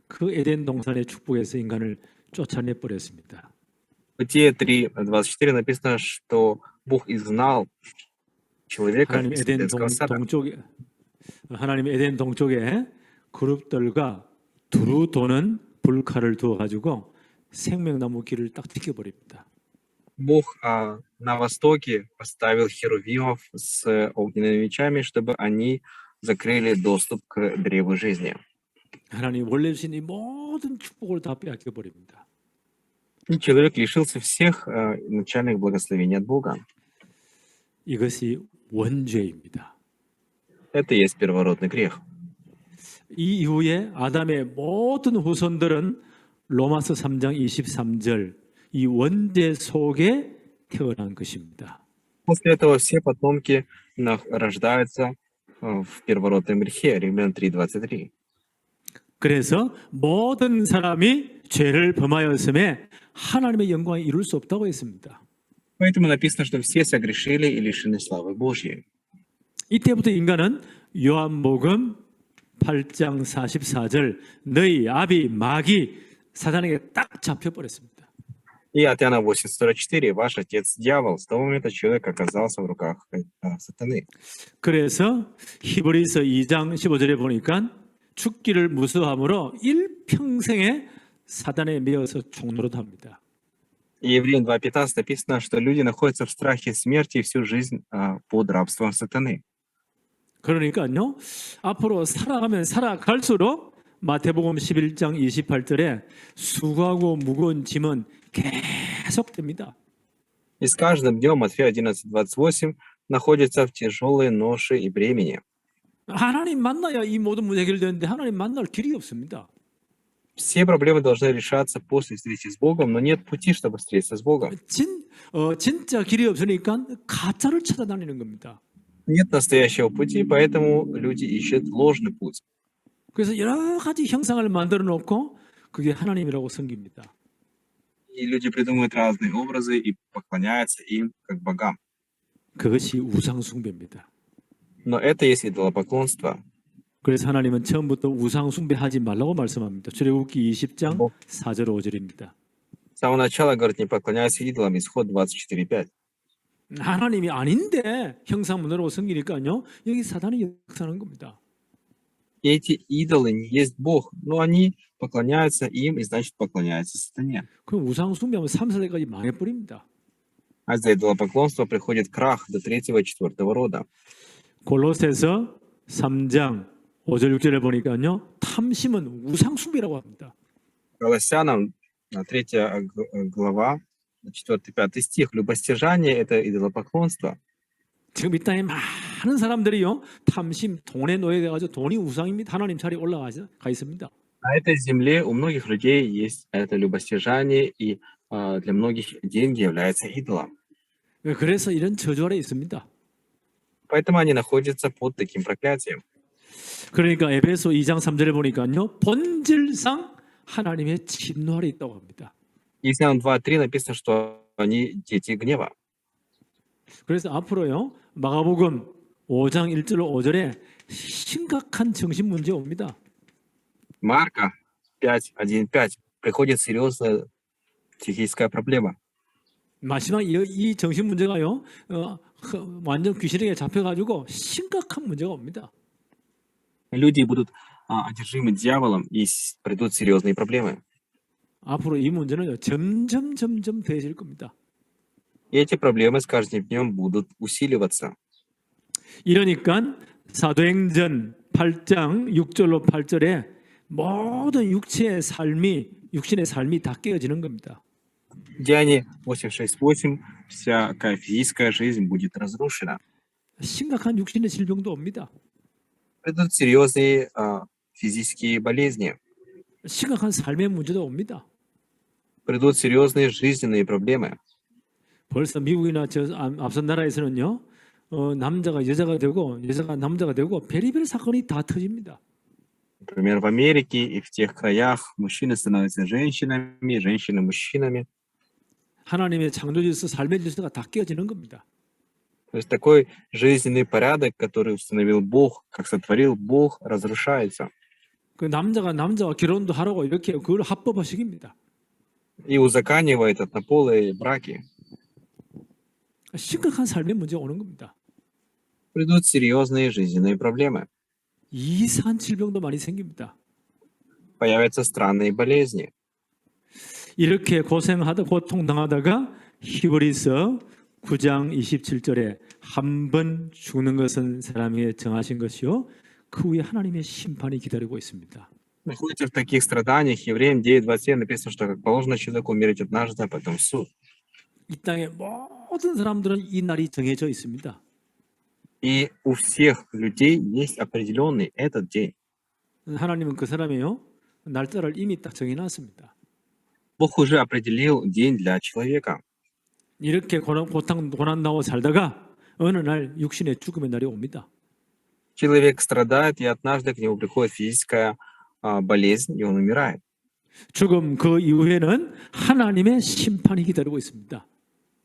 그 에덴 동산의 축복에서 인간을 쫓아내 버렸습니다.
Бытие 3:24 написано, что Бог изгнал человека
하나님
из
에덴
Эдемского сада.
하나님 에덴 동쪽에 그룹들과 두루 도는 불칼을 두어 가지고 생명나무 길을 딱 지켜 버립니다.
Бог на востоке поставил херувимов с огненными мечами, чтобы они закрыли доступ к древу жизни.
하나님 원래 주신 이 모든 축복을 다 빼앗겨 버립니다.
И человек лишился всех начальных благословений от Бога.
이것이 원죄입니다.
Это и есть первородный грех.
이 이후에 아담의 모든 후손들은 로마서 3장 23절 이 원죄 속에 태어난 것입니다.
После этого все потомки рождаются в первородном грехе. Римлян 3:23.
그래서 모든 사람이 죄를 범하였음에 하나님의 영광을 이룰 수 없다고 했습니다.
Поэтому написано, что все согрешили и лишены славы Божьей.
이때부터 인간은 요한복음 8장 44절 너희 아비 마귀 사단에게 딱 잡혀버렸습니다.
И от Иоанна 8:44 ваш отец дьявол. С того момента человек оказался в руках сатаны.
그래서 히브리서 2장 15절에 보니까 죽기를 무서워함으로 일평생에 사단에 매여서 총노릇합니다.
И Евреям 2:15 написано, что люди находятся в страхе смерти всю жизнь под рабством сатаны.
그러니까요, 앞으로 살아갈수록 마태복음 11장 28절에 수고하고 무거운 짐은 계속됩니다.
И с каждым днем, Матфея 11:28, находятся в тяжелой ноше и бремени.
하나님 만나야 이 모든 문제 해결되는데 하나님 만날 길이 없습니다.
Все проблемы должны решаться после встречи с Богом, но нет пути, чтобы встретиться с Богом.
진짜 길이 없으니까 가짜를 찾아다니는 겁니다.
Нет настоящего пути, поэтому люди ищут ложный путь.
그래서 여러 가지 형상을 만들어 놓고 그게 하나님이라고 섬깁니다.
И люди придумывают разные образы и поклоняются им как богам.
그것이 우상 숭배입니다.
Но это есть идолопоклонство.
그래서 하나님은 처음부터 우상 숭배하지 말라고 말씀합니다. 출애굽기 20장 4절 5절입니다.
С самого начала говорит, не поклоняйся идолам, исход 24:5.
하나님이 아닌데 형상 문화로 섬기니까요. 여기 사단이 역사하는 겁니다.
И эти идолы не есть Бог, но они поклоняются им и, значит, поклоняются сатане.
그럼 우상 숭배하면 3, 4대까지 망해버립니다.
А за идолопоклонство приходит крах до 3-го и 4-го рода.
골로새서 3장 5절 6절에 보니까요. 탐심은 우상 숭배라고 합니다.
Колоссянам 3 глава, 4-5 стих. Любостяжание — это идолопоклонство.
지금 이 땅에 많은 사람들이요. 탐심, 돈에 노예돼가지고 돈이 우상입니다. 하나님 자리에 올라가 있습니다.
На этой земле у многих людей есть это любостяжание, и для многих деньги являются идолом.
그래서 이런 저주 아래 있습니다.
Поэтому они находятся под таким проклятием.
그러니까 에베소 2장 3절에 보니까요. 본질상 하나님의 진노 아래 있다고 합니다.
Ефесянам 2:3 написано, что они дети гнева.
그래서 앞으로요. 마가복음 5장 1절 5절에 심각한 정신 문제 옵니다.
Марка 5:1-5 приходит серьезная психическая проблема.
마지막 이 정신 문제가요. 완전 귀신에게 잡혀가지고 심각한 문제가 옵니다.
Люди будут одержимы дьяволом, и придут серьезные проблемы.
앞으로 이 문제는 점점 더해질 겁니다.
И эти проблемы с каждым днем будут усиливаться.
이러니까 사도행전 8장 6절로 8절에 모든 육신의 삶이 다 깨어지는 겁니다.
Деяние 8:6-8 всякая физическая жизнь будет разрушена.
심각한 육신의 질병도 옵니다.
Придут серьезные физические болезни.
심각한 삶의 문제도 옵니다.
Придут серьезные жизненные проблемы.
벌써 미국이나 앞선 나라에서는요. 남자가 여자가 되고 여자가 남자가 되고 별의별 사건이 다 터집니다.
Например, в Америке и в тех краях мужчины становятся женщинами, женщины мужчинами.
하나님의 창조 질서, 삶의 질서가 다 깨어지는 겁니다.
То есть такой жизненный порядок, который установил Бог, как сотворил Бог, разрушается.
그 남자가 남자와 결혼도 하라고 이렇게 그걸 합법화시킵니다.
И узаконивает однополые браки.
심각한 삶의 문제가 오는 겁니다.
Придут серьезные жизненные проблемы.
이상한 질병도 많이 생깁니다.
Появятся странные болезни.
이렇게 고통당하다가 히브리서 9장 27절에 한 번 죽는 것은 사람에게 정하신 것이요 그 후에 하나님의 심판이 기다리고 있습니다.
Находится в таких страданиях. Евреям 9:27 написано, что как положено человеку умереть однажды, а потом суд.
이 땅의 모든 사람들은 이 날이 정해져 있습니다.
И у всех людей есть определенный этот день.
하나님은 그 사람이요 날짜를 이미 딱 정해놨습니다.
Бог уже определил день для человека.
이렇게 고난당하고 살다가 어느 날 육신의 죽음의 날이 옵니다.
Человек страдает, и однажды к нему приходит физическая болезнь, и он умирает.
죽음 그 이후에는 하나님의 심판이 기다리고 있습니다.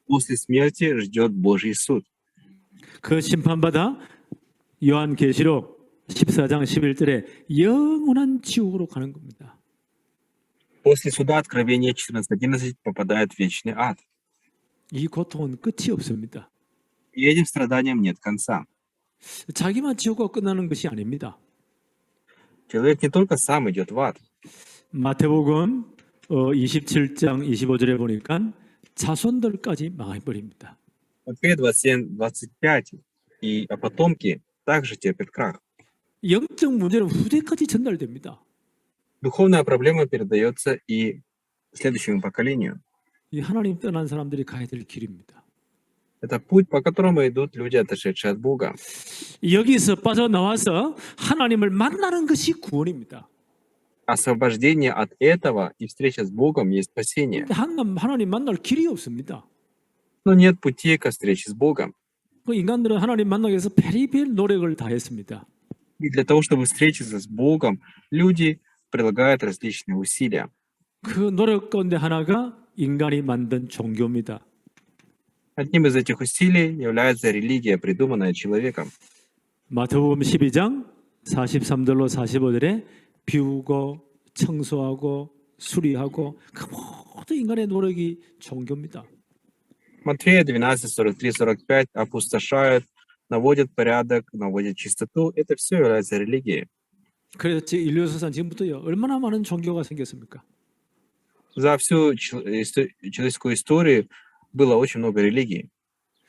После смерти ждет Божий суд.
그 심판받아 요한계시록 14장 11절에 영원한 지옥으로 가는 겁니다.
После суда Откровения 14:11 попадает в вечный ад.
이 고통은 끝이 없습니다.
И этим страданиям нет конца.
자기만 지옥과 끝나는 것이 아닙니다.
Человек не только сам идет в ад.
마태복음 27장 25절에 보니까 자손들까지 망해버립니다.
Матфея 27:25 и потомки также терпят крах.
영적 문제는 후대까지 전달됩니다.
Духовная проблема передается и следующему поколению.
이 하나님 떠난 사람들이 가야 될 길입니다.
Это путь, по которому идут люди, отошедшие от Бога.
여기서 빠져나와서 하나님을 만나는 것이 구원입니다.
Освобождение от этого и встреча с Богом есть спасение.
근데 하나님 만날 길이 없습니다.
Но нет пути ко встрече с Богом.
그 인간들은 하나님 만나기 위해서 별의별 노력을 다 했습니다.
И для того, чтобы встретиться с Богом, люди прилагают различные усилия.
그 노력 가운데 하나가 인간이 만든 종교입니다.
Одним из этих усилий является религия, придуманная человеком.
마태복음 12장 43절로 45절에 비우고 청소하고 수리하고 그 모든 인간의 노력이 종교입니다.
Матфея 12:43-45 опустошают, наводят порядок, наводят чистоту. Это все является религией.
그래서 인류 역사상 지금부터요 얼마나 많은 종교가 생겼습니까?
За всю человеческую историю было очень много религий.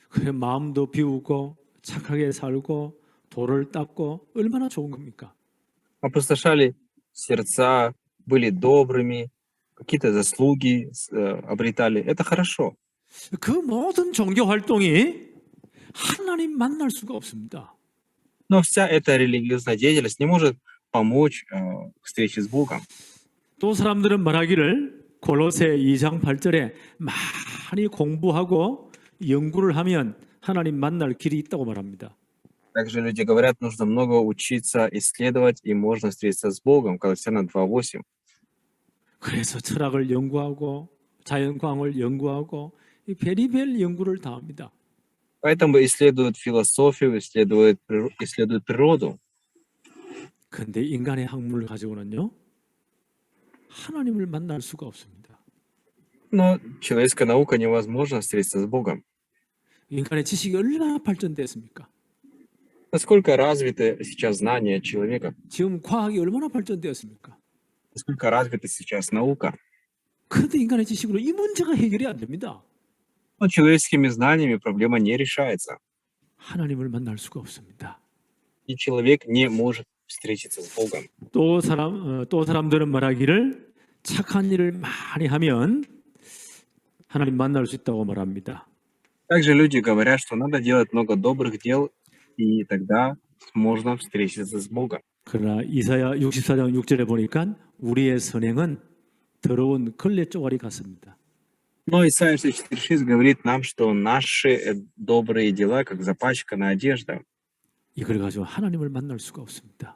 그 마음도 비우고 착하게 살고 도를 닦고 얼마나 좋은 겁니까?
Опустошали сердца, были добрыми, какие-то заслуги обретали. Это хорошо.
그 모든 종교 활동이 하나님 만날 수가 없습니다.
Но вся эта религиозная деятельность не может помочь встрече с Богом.
또 사람들은 말하기를 골로새 2장 8절에 많이 공부하고 연구를 하면 하나님 만날 길이 있다고 말합니다.
Также люди говорят, нужно много учиться, исследовать, и можно встретиться с Богом. Колоссянам 2:8.
그래서 철학을 연구하고 자연과학을 연구하고 이 별의별 연구를 다 합니다.
Поэтому исследуют философию, исследуют природу.
그런데 인간의 학문을 가지고는요 하나님을 만날 수가 없습니다.
Но человеческая наука невозможно встретиться с Богом.
인간의 지식이 얼마나 발전됐습니까?
Насколько развиты сейчас знания человека?
지금 과학이 얼마나 발전되었습니까?
Насколько развита сейчас наука?
그런데 인간의 지식으로 이 문제가 해결이 안 됩니다.
Но человеческими знаниями проблема не решается.
하나님을 만날 수가 없습니다.
И человек не может встретиться с Богом.
또 사람들은 말하기를 착한 일을 많이 하면 하나님 만날 수 있다고 말합니다.
Также люди говорят, что надо делать много добрых дел, и тогда можно встретиться с Богом.
그러나 이사야 64장 6절에 보니까 우리의 선행은 더러운 걸레 쪼가리 같습니다.
Но Исайя 64:6 говорит нам, что наши добрые дела, как запачканная одежда,
이걸 가지고 하나님을 만날 수가 없습니다.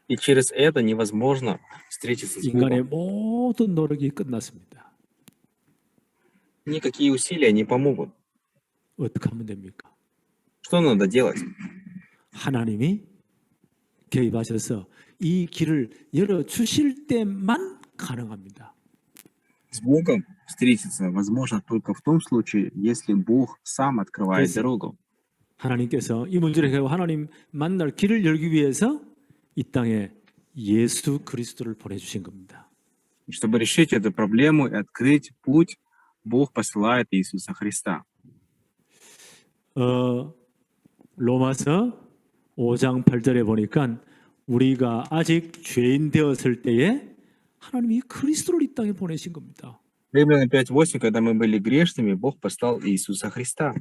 и через это невозможно встретиться с
인간의
Богом.
모든 노력이 끝났습니다.
Никакие усилия не помогут.
어떻게 하면 됩니까?
Что надо делать?
하나님이 개입하셔서 이 길을 열어 주실 때만 가능합니다.
С Богом встретиться возможно только в том случае, если Бог сам открывает
Если-
дорогу.
하나님께서 이 문제를 해결하고 하나님 만날 길을 열기 위해서 이 땅에 예수 그리스도를 보내주신 겁니다.
И чтобы решить эту проблему и открыть путь, Бог посылает Иисуса Христа.
로마서 5장 8절에 보니까 우리가 아직 죄인 되었을 때에 하나님이 그리스도를 이 땅에 보내신 겁니다.
Римлянам 5:8, когда мы были грешными, Бог послал Иисуса Христа.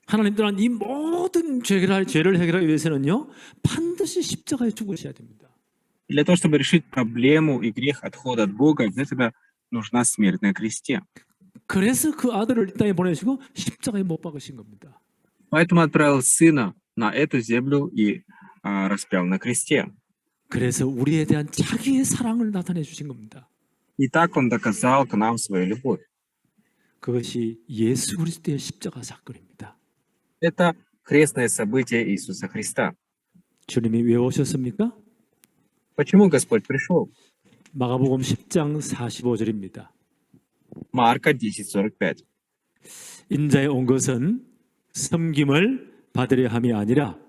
하나님 또한 이 모든 죄를 해결하기 위해서는요 반드시 십자가에 죽으셔야 됩니다.
И для того, чтобы решить проблему и грех отхода от Бога, для этого нужна смерть на кресте.
그래서 그 아들을 이 땅에 보내시고 십자가에 못 박으신 겁니다.
Поэтому отправил Сына на эту землю и распял на кресте.
그래서 우리에 대한 자기의 사랑을 나타내 주신 겁니다.
И так Он доказал к нам свою любовь.
그것이 예수 그리스도의 십자가 사건입니다.
Это крестное событие Иисуса Христа.
주님이 왜 오셨습니까?
Почему Господь пришел?
마가복음 10장 45절입니다.
Марка 10:45.
인자에 온 것은 섬김을 받으려 함이 아니라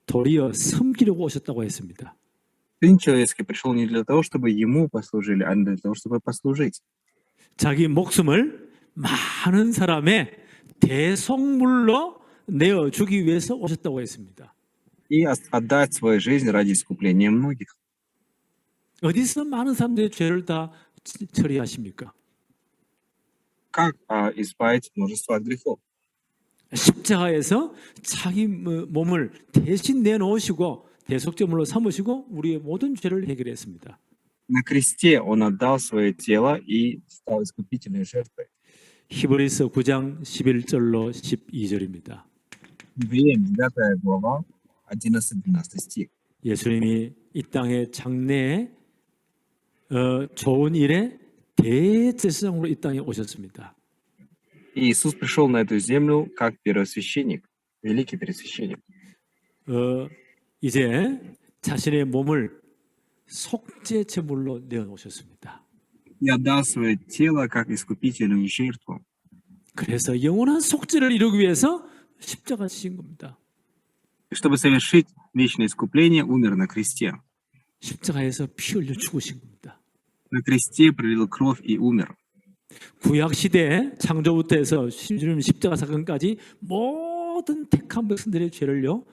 도리어 섬기려고 오셨다고 했습니다.
Сын человеческий пришел не для того, чтобы Ему послужили, а для того, чтобы послужить.
자기 목숨을 많은 사람의 대속물로 내어주기 위해서 오셨다고 했습니다.
И отдать свою жизнь ради искупления многих.
어디서 많은 사람들의 죄를 다 처리하십니까?
Как избавить множество от грехов?
십자가에서 자기 몸을 대신 내놓으시고 대속제물로 삼으시고 우리의 모든 죄를 해결했습니다.
На кресте Он отдал свое тело и стал искупительной жертвой.
히브리서 9장 11절로 12절입니다.
Евреям 9 глава, 11-12 стих.
예수님이 이 땅의 장래에 좋은 일에 대제사장으로 이 땅에 오셨습니다.
И Иисус пришел на эту землю как первосвященник, великий первосвященник.
이제 자신의 몸을 속죄 제물로 내어놓으셨습니다.
И отдал свое тело как искупительную жертву.
그래서 영원한 속죄를 이루기 위해서 십자가 지신 겁니다.
И чтобы совершить вечное искупление, умер на кресте.
십자가에서 피 흘려 죽으신 겁니다.
На кресте пролил кровь и умер.
구약 시대 창조부터 해서 주님 십자가 사건까지 모든 택한 백성들의 죄를요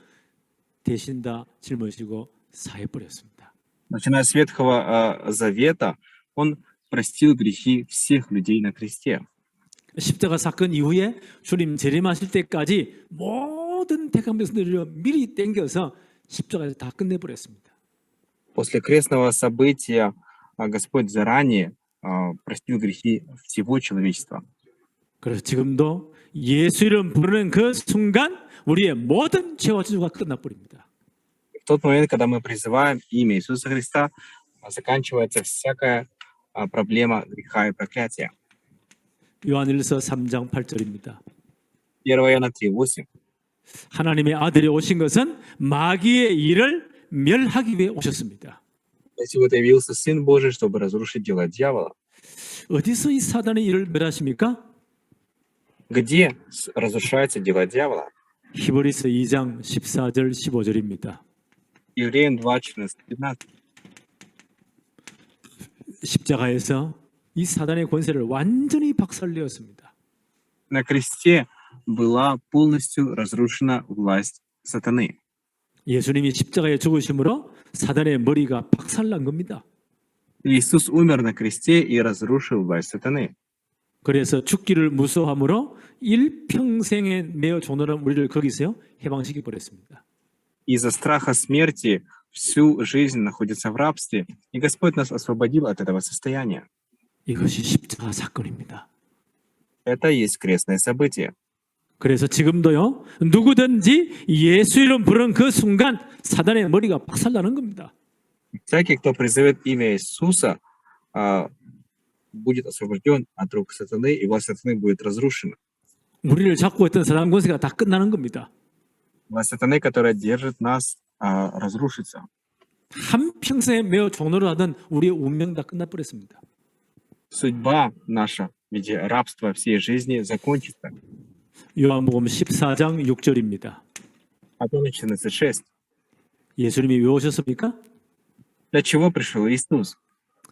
대신 다 짊어지고 사해 버렸습니다.
Начиная с Ветхого Завета, он простил грехи всех людей на кресте.
십자가 사건 이후에 주님 재림하실 때까지 모든 택한 백성들을 미리 땡겨서 십자가에서 다 끝내버렸습니다.
После крестного события Господь заранее простил грехи всего человечества.
그래서 지금도 예수 이름 부르는 그 순간 우리의 모든 죄와 저주가 끝나버립니다.
В тот момент, когда мы призываем имя Иисуса Христа, заканчивается всякая проблема греха и проклятия.
요한일서 3장 8절입니다.
1 Иоанна 3:8.
하나님의 아들이 오신 것은 마귀의 일을 멸하기 위해 오셨습니다.
Если вот явился Сын Божий, чтобы разрушить дела дьявола.
어디서 이 사단의 일을 멸하십니까?
Где разрушаются дела дьявола?
히브리서 2장 14절 15절입니다.
Евреям 2:14-15.
십자가에서 이 사단의 권세를 완전히 박살내었습니다.
На кресте была полностью разрушена власть сатаны.
예수님이 십자가에 죽으심으로 사단의 머리가 박살난 겁니다.
Иисус умер на кресте и разрушил власть сатаны.
그래서 죽기를 무서워함으로 일평생에 매어 존엄한 우리를 거기서 해방시켜 버렸습니다.
Из-за страха смерти всю жизнь находится в рабстве, и Господь нас освободил от этого состояния.
이것이 십자가 사건입니다.
Это и есть крестное событие.
그래서 지금도요 누구든지 예수 이름 부르는 그 순간 사단의 머리가 박살나는 겁니다.
Всякий, кто призовет имя Иисуса, будет освобожден от рук сатаны, и власть сатаны будет разрушена.
우리를 잡고 있던 사단 권세가 다 끝나는 겁니다.
Власть сатаны, которая держит нас, разрушится.
한평생에 매어 종노를 하던 우리의 운명 다 끝나버렸습니다.
Судьба наша в виде рабства всей жизни закончится.
요한복음 14장 6절입니다.
Матфея 14:6.
예수님이 왜 오셨습니까?
Для чего пришел Иисус?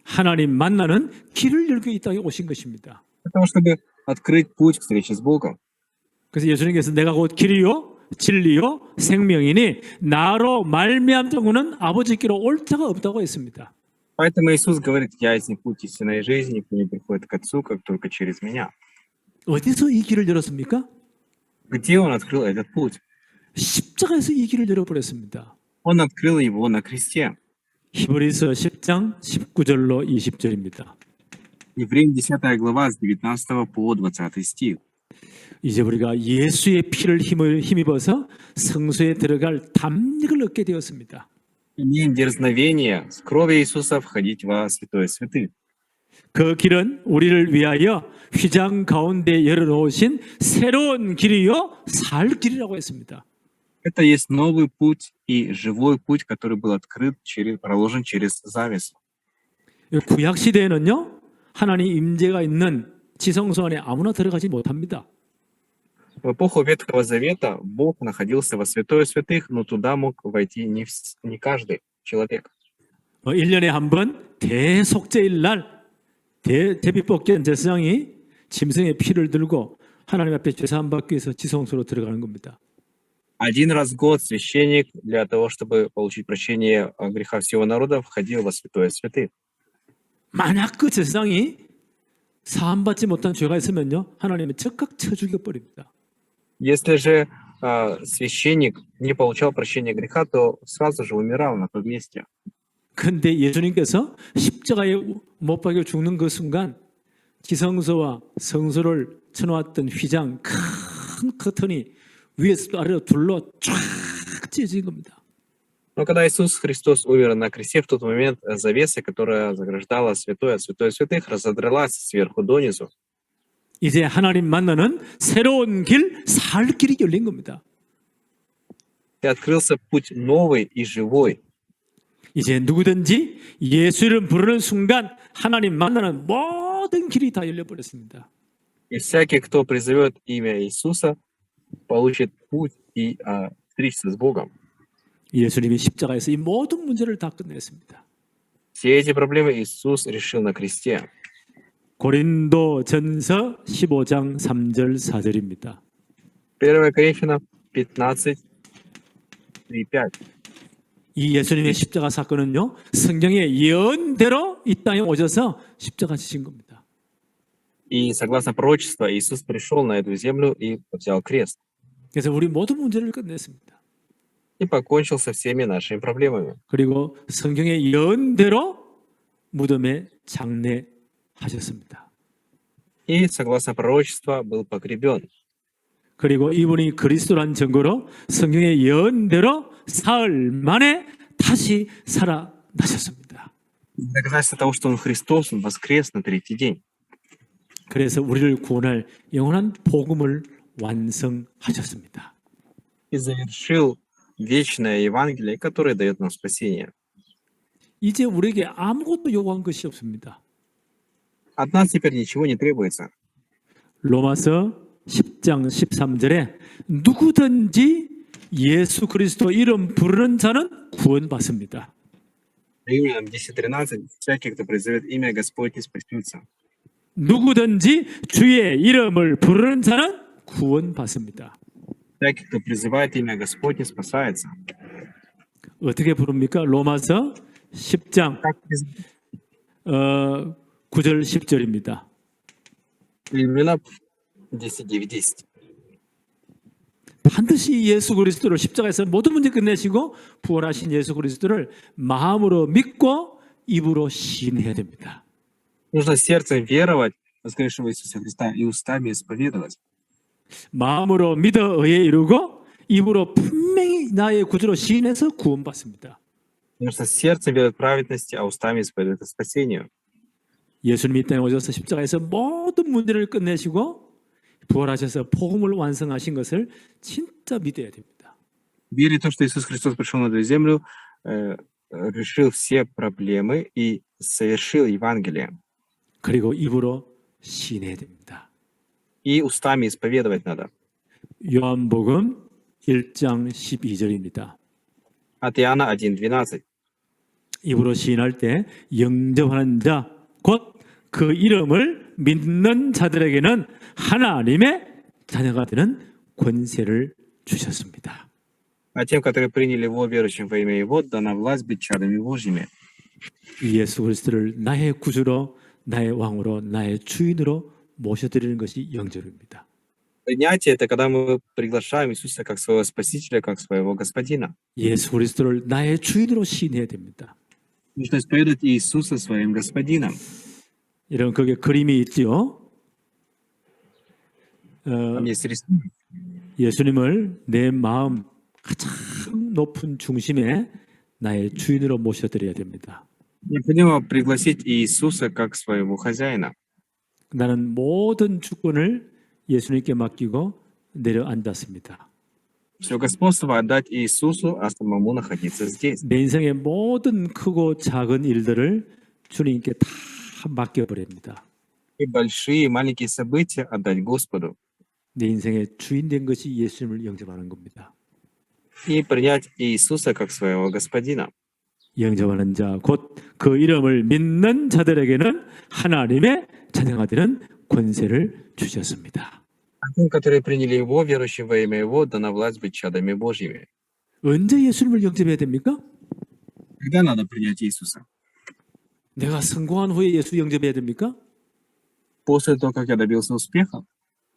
하나님 만나는 길을 열고 이 땅에 오신 것입니다.
Для того, чтобы открыть путь к встрече с Богом.
그래서 예수님께서 내가 곧 길이요 진리요 생명이니 나로 말미암 자고는 아버지께로 올 자가 없다고 했습니다.
Поэтому Иисус говорит: «Я есть путь истинной жизни, никто не приходит к Отцу, как только через меня».
어디서 이 길을 열었습니까?
Где Он открыл этот путь?
십자가에서 이 길을 열어버렸습니다.
Он открыл его на кресте.
히브리서 10장 19절로 20절입니다.
Евреям 10 глава с 19 по 20 стих.
이제 우리가 예수의 피를 힘입어서 성소에 들어갈 담력을 얻게 되었습니다.
Имеем дерзновение с крови Иисуса входить во святое святых.
그 길은 우리를 위하여 휘장 가운데 열어놓으신 새로운 길이요 살 길이라고 했습니다.
Это есть новый путь и живой путь, который был открыт, проложен через завесу.
구약 시대에는요 하나님 임재가 있는 지성소 안에 아무나 들어가지 못합니다.
В эпоху Ветхого Завета Бог находился во святое святых, но туда мог войти не каждый человек.
1년에 한 번 대속죄일 날 제비 뽑기한 제사장이 짐승의 피를 들고 하나님 앞에 죄사함 받기 위해서 지성소로 들어가는 겁니다.
Один раз в год священник для того, чтобы получить прощение греха всего народа, входил во святое святых.
만약 그 제사장이 사함 받지 못한 죄가 있으면요 하나님은 즉각 쳐 죽여버립니다.
Если же священник не получал прощения греха, то сразу же умирал на том месте.
근데 예수님께서 십자가에 못 박혀 죽는 그 순간 지성소와 성소를 쳐놓았던 휘장 큰 커튼이 위에서 아래로 둘러 쫙 찢어진 겁니다.
Но когда Иисус Христос умер на кресте, в тот момент завеса, которая заграждала святое от святое святых, разодралась сверху донизу.
이제 하나님 만나는 새로운 길, 살 길이 열린 겁니다.
И открылся путь новый и живой.
이제 누구든지 예수 이름 부르는 순간 하나님 만나는 모든 길이 다 열려버렸습니다.
И всякий, кто призовет имя Иисуса, получит путь и встретится с Богом.
예수님이 십자가에서 이 모든 문제를 다 끝냈습니다.
Все эти проблемы Иисус решил на кресте.
고린도전서 15장 3절 4절입니다.
1 Коринфянам 15, 3-5.
이 예수님의 십자가 사건은요, 성경의 예언대로 이 땅에 오셔서 십자가 지신 겁니다.
И согласно пророчеству, Иисус пришел на эту землю и взял крест.
그래서 우리 모든 문제를 끝냈습니다.
И покончил со всеми нашими проблемами.
그리고 성경의 예언대로 무덤에 장례하셨습니다.
И согласно пророчеству был погребен.
그리고 이분이 그리스도란 증거로 성경의 예언대로 사흘 만에 다시 살아나셨습니다.
Доказательство того, что Он Христос, Он воскрес на третий день.
그래서 우리를 구원할 영원한 복음을 완성하셨습니다.
И завершил вечное Евангелие, которое дает нам спасение.
이제 우리에게 아무것도 요구한 것이 없습니다.
От нас теперь ничего не требуется.
로마서 10장 13절에 누구든지 예수 그리스도 이름 부르는 자는 구원받습니다.
Римлянам 10:13. Всякий, кто призовет имя Господне, спасется.
누구든지 주의 이름을 부르는 자는 구원받습니다.
Всякий, кто призывает имя Господне, спасается.
어떻게 부릅니까? 로마서 10장
Как призвать?
9절 10절입니다.
Римлянам 10:9-10.
반드시 예수 그리스도를 십자가에서 모든 문제 끝내시고 부활하신 예수 그리스도를 마음으로 믿고 입으로 시인해야 됩니다.
Нужно сердцем веровать в воскресшего Иисуса Христа и устами исповедовать.
마음으로 믿어 의에 이루고 입으로 분명히 나의 구주로 시인해서 구원받습니다.
Нужно сердцем веровать в праведности, а устами исповедовать спасению.
예수님이 이 땅에 오셔서 십자가에서 모든 문제를 끝내시고 부활하셔서 복음을 완성하신 것을 진짜 믿어야 됩니다.
Верить в то, что Иисус Христос пришел на эту землю, решил все проблемы и совершил Евангелие.
그리고 입으로 시인해야 됩니다.
И устами исповедовать надо.
요한복음 1장 12절입니다.
От Иоанна 1:12.
입으로 시인할 때 영접하는 자, 곧 그 이름을 믿는 자들에게는 하나님의 자녀가 되는 권세를 주셨습니다.
А тем, которые приняли Его, верующим во имя Его, дана власть быть чадами Божьими.
이 예수 그리스도를 나의 구주로, 나의 왕으로, 나의 주인으로 모셔드리는 것이 영접입니다.
Принятие — это когда мы приглашаем Иисуса как своего Спасителя, как своего Господина.
예수 그리스도를 나의 주인으로 시인해야 됩니다.
Нужно исповедовать Иисуса своим Господином.
이런 거기에 그림이 있지요.
Там есть рисунок.
예수님을 내 마음 가장 높은 중심에 나의 주인으로 모셔드려야 됩니다.
Необходимо пригласить Иисуса как своего хозяина.
나는 모든 주권을 예수님께 맡기고 내려앉았습니다.
Все господство отдать Иисусу, а самому находиться здесь.
내 인생의 모든 크고 작은 일들을 주님께 다 맡겨버립니다.
И большие, и 마ленькие события отдать Господу.
내 인생의 주인 된 것이 예수님을 영접하는 겁니다.
И принять Иисуса как своего Господина.
영접하는 자, 곧 그 이름을 믿는 자들에게는 하나님의 자녀가 되는 권세를 주셨습니다.
А тем, которые приняли Его, верующим во имя Его, дана власть быть чадами Божьими.
언제 예수님을 영접해야 됩니까?
Когда надо принять Иисуса?
내가 성공한 후에 예수 영접해야 됩니까?
После того, как я добился успеха?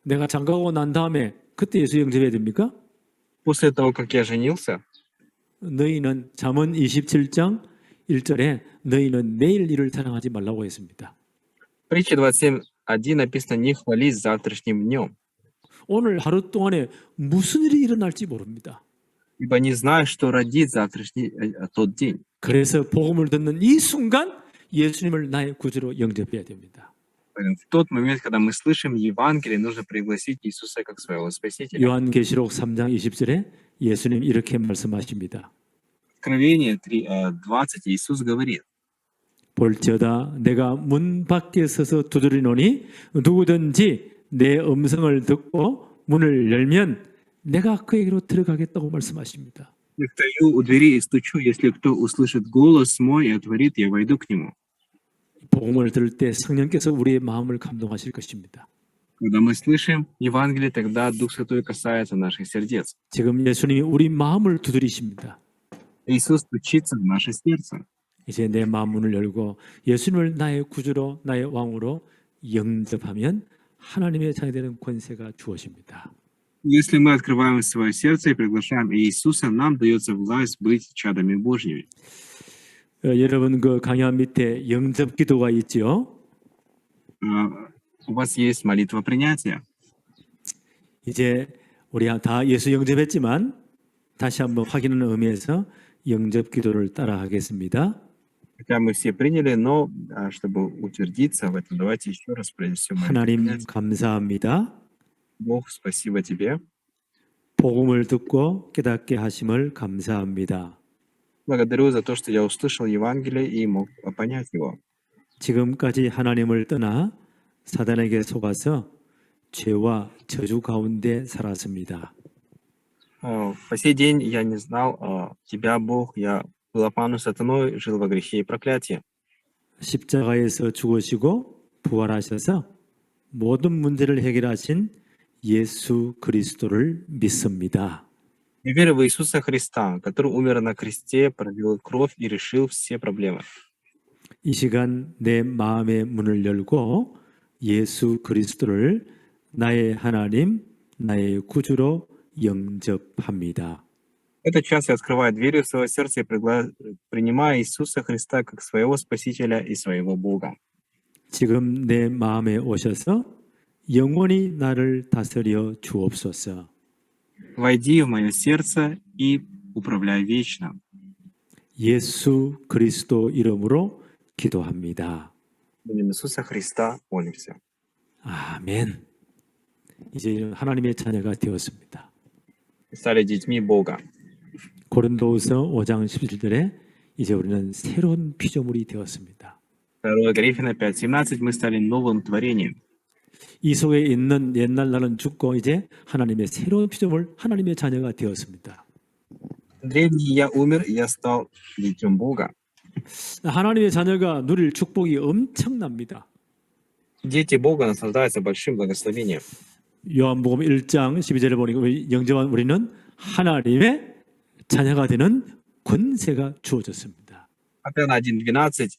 내가 장가가고 난 다음에 그때 예수 영접해야 됩니까?
После того, как я женился?
너희는 잠언 27장 1절에 너희는 내일 일을 자랑하지 말라고 했습니다.
Притча 27:1 написано: «Не хвались завтрашним днем,
오늘 하루 동안에 무슨 일이 일어날지 모릅니다.
ибо не знаешь, что родит тот день».
그래서 복음을 듣는 이 순간 예수님을 나의 구주로 영접해야 됩니다.
Поэтому в тот момент, когда мы слышим Евангелие, нужно пригласить Иисуса как своего Спасителя.
요한계시록 3장 20절에 예수님 이렇게 말씀하십니다.
Откровение 3:20 Иисус говорит:
볼지어다 내가 문 밖에 서서 두드리노니 누구든지 내 음성을 듣고 문을 열면 내가 그에게로 들어가겠다고 말씀하십니다.
Я стою у двери и стучу, если кто услышит голос мой и отворит, я войду к нему.
복음을 들을 때 성령께서 우리의 마음을 감동하실 것입니다.
Когда мы слышим Евангелие, тогда Дух Святой касается наших сердец.
지금 예수님이 우리 마음을 두드리십니다.
Иисус стучится в наше сердце.
이제 내 마음 문을 열고 예수님을 나의 구주로 나의 왕으로 영접하면 하나님의 자녀 되는 권세가 주어집니다.
Если мы открываем свое сердце и приглашаем Иисуса, нам дается власть быть чадами Божьими.
여러분 그 강연 밑에 영접 기도가 있죠.
У вас есть молитва принятия.
이제 우리 다 예수 영접했지만 다시 한번 확인하는 의미에서 영접 기도를 따라 하겠습니다.
Хотя мы все приняли, но чтобы утвердиться в этом, давайте еще раз произнесем молитву
하나님
принятия.
감사합니다.
Бог, спасибо тебе.
복음을 듣고 깨닫게 하심을 감사합니다.
Благодарю за то, что я услышал Евангелие и мог понять его.
지금까지 하나님을 떠나 사단에게 속아서 죄와 저주 가운데 살았습니다.
По сей день я не знал тебя, Бог. Я был обманут сатаной, жил во грехе и проклятии.
십자가에서 죽으시고 부활하셔서 모든 문제를 해결하신 예수 그리스도를 믿습니다.
Я верю в Иисуса Христа, который умер на кресте, пролил кровь и решил все проблемы.
이 시간 내 마음의 문을 열고 예수 그리스도를 나의 하나님, 나의 구주로 영접합니다.
Этот час я открываю двери в свое сердце и принимаю Иисуса Христа как своего Спасителя и своего Бога.
지금 내 마음에 오셔서 영원히 나를 다스려 주옵소서.
Войди в мое сердце и управляй вечно.
예수 그리스도 이름으로 기도합니다.
В имя Иисуса Христа молимся.
아멘. 이제 하나님의 자녀가 되었습니다.
Стали детьми Бога.
고린도후서 5장 17절에 이제 우리는 새로운 피조물이 되었습니다.
2 Коринфянам 5:17 мы стали новым творением.
이 속에 있는 옛날 나는 죽고 이제 하나님의 새로운 피조물, 하나님의 자녀가 되었습니다.
Древний я умер, и я стал детем Бога.
하나님의 자녀가 누릴 축복이 엄청납니다.
Дети Бога наслаждаются большим благословением.
요한복음 1장 12절에 보니까 영접한 우리는 하나님의 자녀가 되는 권세가 주어졌습니다.
Иоанна 1:12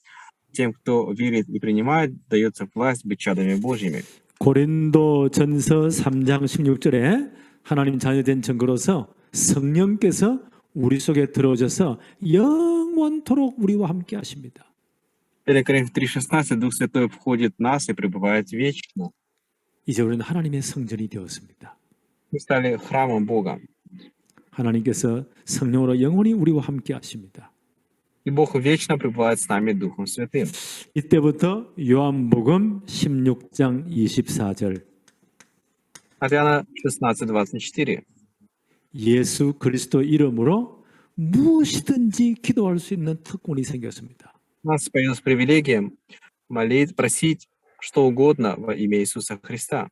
тем, кто верит и принимает, дается власть быть чадами Божьими.
고린도전서 3장 16절에 하나님 자녀된 증거로서 성령께서 우리 속에 들어오셔서 영원토록 우리와 함께 하십니다.
1 Коринфянам 3:16 Дух Святой входит в нас и пребывает вечно.
이제 우리는 하나님의 성전이 되었습니다.
Мы стали храмом Бога.
하나님께서 성령으로 영원히 우리와 함께 하십니다.
И Бог вечно пребывает с нами Духом Святым.
이때부터 요한복음 16장 24절
От Иоанна 16:24
예수 그리스도 이름으로 무엇이든지 기도할 수 있는 특권이 생겼습니다.
У нас появилась привилегия молить, просить что угодно во имя Иисуса Христа.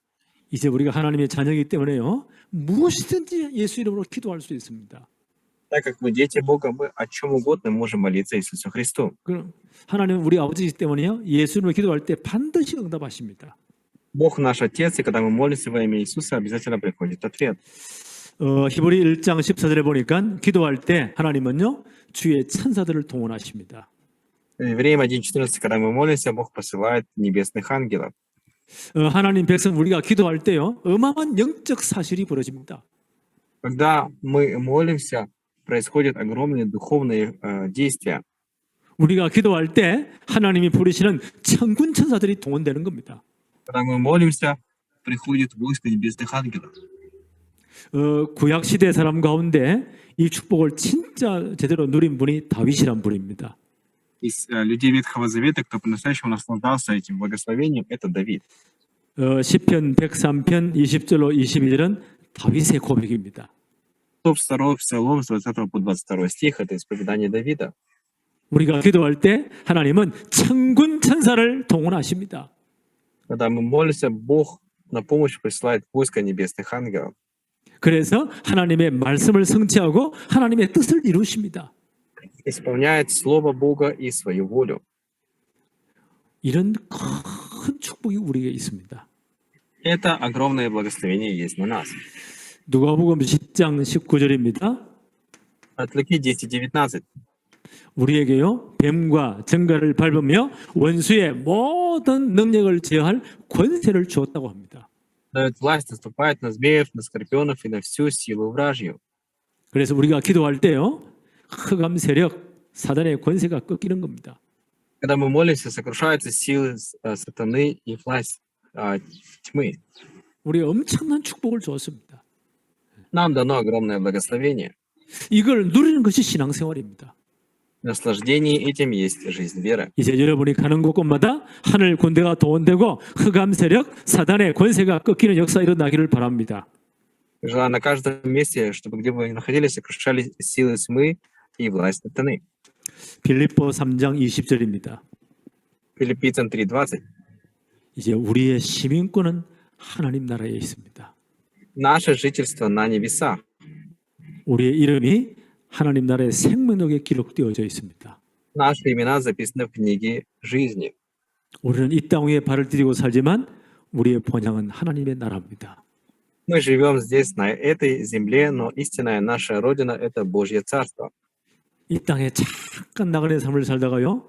이제 우리가 하나님의 자녀이기 때문에요. 무엇이든지 예수 이름으로 기도할 수 있습니다.
Так как мы дети Бога, мы о чем угодно можем молиться Иисусу Христу.
그럼 하나님은 우리 아버지이기 때문에요. 예수 이름으로 기도할 때 반드시 응답하십니다.
Бог наш Отец, и когда мы молимся во имя Иисуса, обязательно приходит ответ.
히브리 1장 14절에 보니까 기도할 때 하나님은요. 주의 천사들을 동원하십니다.
Евреям 1:14, когда мы молимся, Бог посылает небесных ангелов.
하나님 백성 우리가 기도할 때요. 어마어마한 영적 사실이 벌어집니다.
Когда мы молимся, происходят огромные духовные действия.
우리가 기도할 때 하나님이 부르시는 천군 천사들이 동원되는 겁니다.
Когда мы молимся, приходит войско небесных ангелов.
구약 시대 사람 가운데 이 축복을 진짜 제대로 누린 분이 다윗이란 분입니다.
Из людей Ветхого Завета, кто по-настоящему наслаждался этим благословением, это Давид.
시편 103편 20절로 22절은 다윗의 고백입니다.
102 Псалом с 20 по 22 стих, это исповедание Давида.
우리가 기도할 때 하나님은 천군 천사를 동원하십니다.
Когда мы молимся, Бог на помощь присылает войско небесных ангелов.
그래서 하나님의 말씀을 성취하고 하나님의 뜻을 이루십니다.
Исполняет Слово Бога и свою волю.
이런 큰 축복이 우리에게 있습니다.
Это огромное благословение есть на нас.
누가복음 10장 19절입니다.
От Луки 10:19.
우리에게요 뱀과 정갈을 밟으며 원수의 모든 능력을 제어할 권세를 주었다고 합니다.
Дает власть наступать на змеев, на скорпионов и на всю силу вражью.
그래서 우리가 기도할 때요 흑암 세력 사단의 권세가 꺾이는 겁니다.
Когда мы молимся, сокрушаются силы сатаны и власть тьмы.
우리가 엄청난 축복을 주었습니다.
Нам дано огромное благословение.
이걸 누리는 것이 신앙생활입니다.
Наслаждение этим есть жизнь веры.
이제 여러분이 가는 곳곳마다 하늘 군대가 동원되고 흑암 세력 사단의 권세가 꺾이는 역사 일어나기를 바랍니다.
Желаю на каждом месте, чтобы где бы вы ни находились, сокрушались силы тьмы и власть сатаны.
빌립보 3장 20절입니다.
Филиппийцам 3:20.
이제 우리의 시민권은 하나님 나라에 있습니다.
Наше жительство на небесах.
우리의 이름이 하나님 나라의 생명록에 기록되어져 있습니다.
Наши имена записаны в книге жизни.
우리는 이 땅 위에 발을 디디고 살지만 우리의 본향은 하나님의 나라입니다.
Мы живем здесь, на этой земле, но истинная наша Родина — это Божье Царство.
이 땅에 잠깐 나그네 삶을 살다가요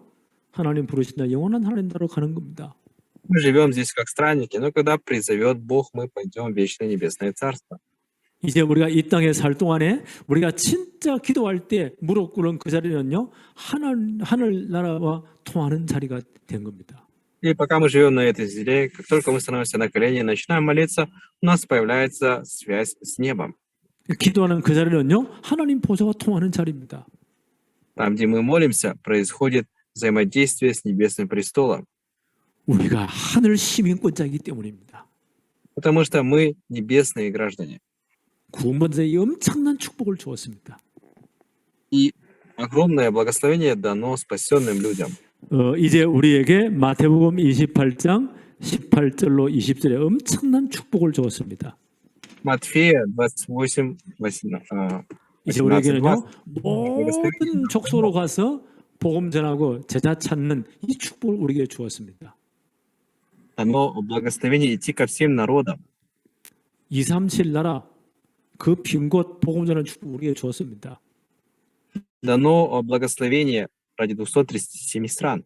하나님 부르신다 영원한 하나님 나라로 가는 겁니다.
Мы живем здесь как странники, но когда призовет Бог, мы пойдем в вечное небесное Царство.
이제 우리가 이 땅에 살 동안에 우리가 진짜 기도할 때 무릎 꿇은 그 자리는요 하늘 나라와 통하는 자리가 된 겁니다.
И пока мы живем на этой земле, как только мы становимся на колени и начинаем молиться, у нас появляется связь с небом.
기도하는 그 자리는요 하나님 보좌와 통하는 자리입니다.
Там, где мы молимся, происходит взаимодействие с Небесным престолом,
우리가 하늘 시민권자이기 때문입니다.
потому что мы небесные граждане.
구원받은 이 엄청난 축복을 주었습니다.
И огромное благословение дано спасенным людям.
이제 우리에게 마태복음 28장 18절로 20절에 엄청난 축복을 주었습니다.
Матфея 28, 18,
이제
18,
우리에게는요
20.
모든 족속으로 가서 복음 전하고 제자 찾는 이 축복을 우리에게 주었습니다.
Дано благословение идти ко всем народам.
237 나라 그 빈 곳 복음 전하는 축복 우리에게 주었습니다.
Дано благословение ради 237 стран.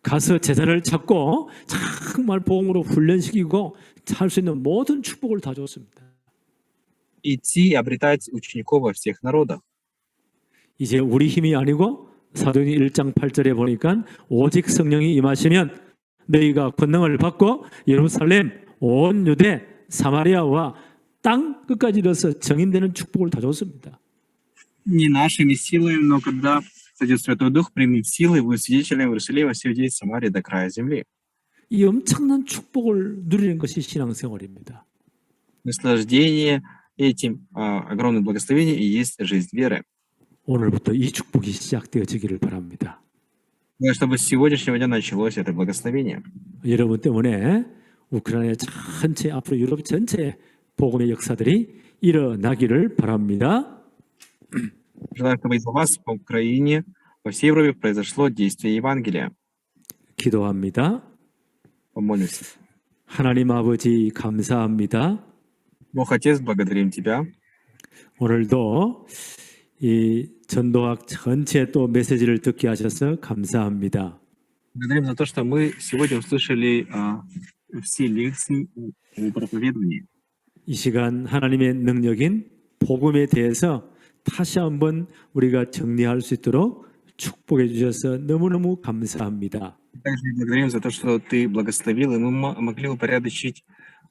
가서 제자를 찾고 정말 복음으로 훈련시키고 할 수 있는 모든 축복을 다 줬습니다.
Идти и обретать учеников во всех народах.
이제 우리 힘이 아니고 사도행전 1장 8절에 보니까 오직 성령이 임하시면 너희가 권능을 받고 예루살렘 온 유대 사마리아와 땅 끝까지 이르러서 정인되는 축복을 다 줬습니다.
Не нашими силами, но когда сойдет Святой Дух, примет силы, и будет свидетелем в Иерусалиме, всей Иудеи, Самарии до края земли.
이 엄청난 축복을 누리는 것이 신앙생활입니다.
Наслаждение этим огромным благословением и есть жизнь веры.
오늘부터 이 축복이 시작되어지기를 바랍니다.
Чтобы с сегодняшнего дня началось это благословение.
여러분 때문에 우크라이나 전체 앞으로 유럽 전체에 복음의 역사들이 일어나기를 바랍니다.
Желаю, чтобы из вас по Украине, по всей Европе произошло действие Евангелия.
기도합니다.
Помолимся.
하나님 아버지 감사합니다.
Бог Отец, благодарим Тебя.
오늘도 이 전도학 전체 또 메시지를 듣게 하셔서 감사합니다.
Благодарим за то, что мы сегодня услышали все лекции о проповедовании.
이 시간 하나님의 능력인 복음에 대해서 다시 한번 우리가 정리할 수 있도록 축복해 주셔서 너무너무 감사합니다.
Также благодарим за то, что Ты благословил, и мы могли упорядочить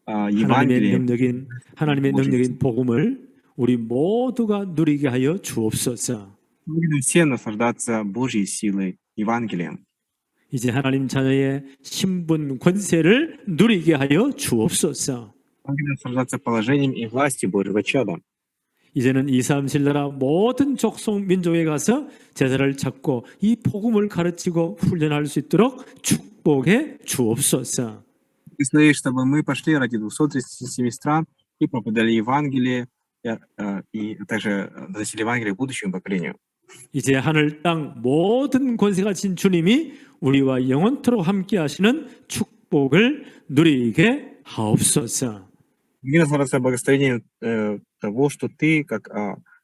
하나님의
Евангелие.
능력인 복음을 우리 모두가 누리게 하여 주옵소서.
Мы будем все наслаждаться Божьей силой, Евангелием.
이제 하나님 자녀의 신분 권세를 누리게 하여 주옵소서.
Мы будем наслаждаться положением и властью Божьего чада.
이제는 237 나라 모든 족속 민족에 가서 제자를 찾고 이 복음을 가르치고 훈련할 수 있도록 축복해 주옵소서.
Благослови, чтобы мы пошли ради 237 стран и проповедовали Евангелие и также доносили Евангелие будущему поколению.
이제 하늘 땅 모든 권세 가진 주님이 우리와 영원토록 함께 하시는 축복을 누리게 하옵소서.
Мне наслаждаться благословением того, что ты, как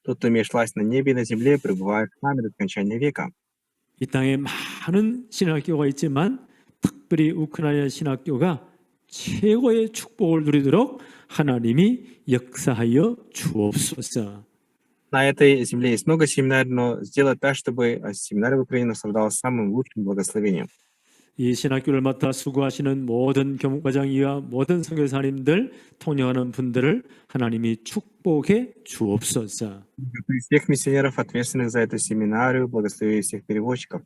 тот, кто имеешь власть на небе и на земле, пребываешь с нами до скончания века.
이 땅에 많은 신학교가 있지만 특별히 우크라이나 신학교가 최고의 축복을 누리도록 하나님이 역사하여 주옵소서.
На этой земле есть много семинарий, но сделай так, чтобы семинарий в Украине наслаждался самым лучшим благословением.
이 신학교를 맡아 수고하시는 모든 교목과장이와 모든 선교사님들 통역하는 분들을 하나님이 축복해 주옵소서.
Всех миссионеров, ответственных за эту семинарию, благослови всех переводчиков.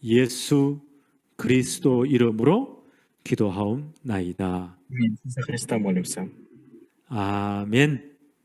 예수 그리스도 이름으로 기도하옵나이다.
В имя Иисуса Христа молимся.
아멘.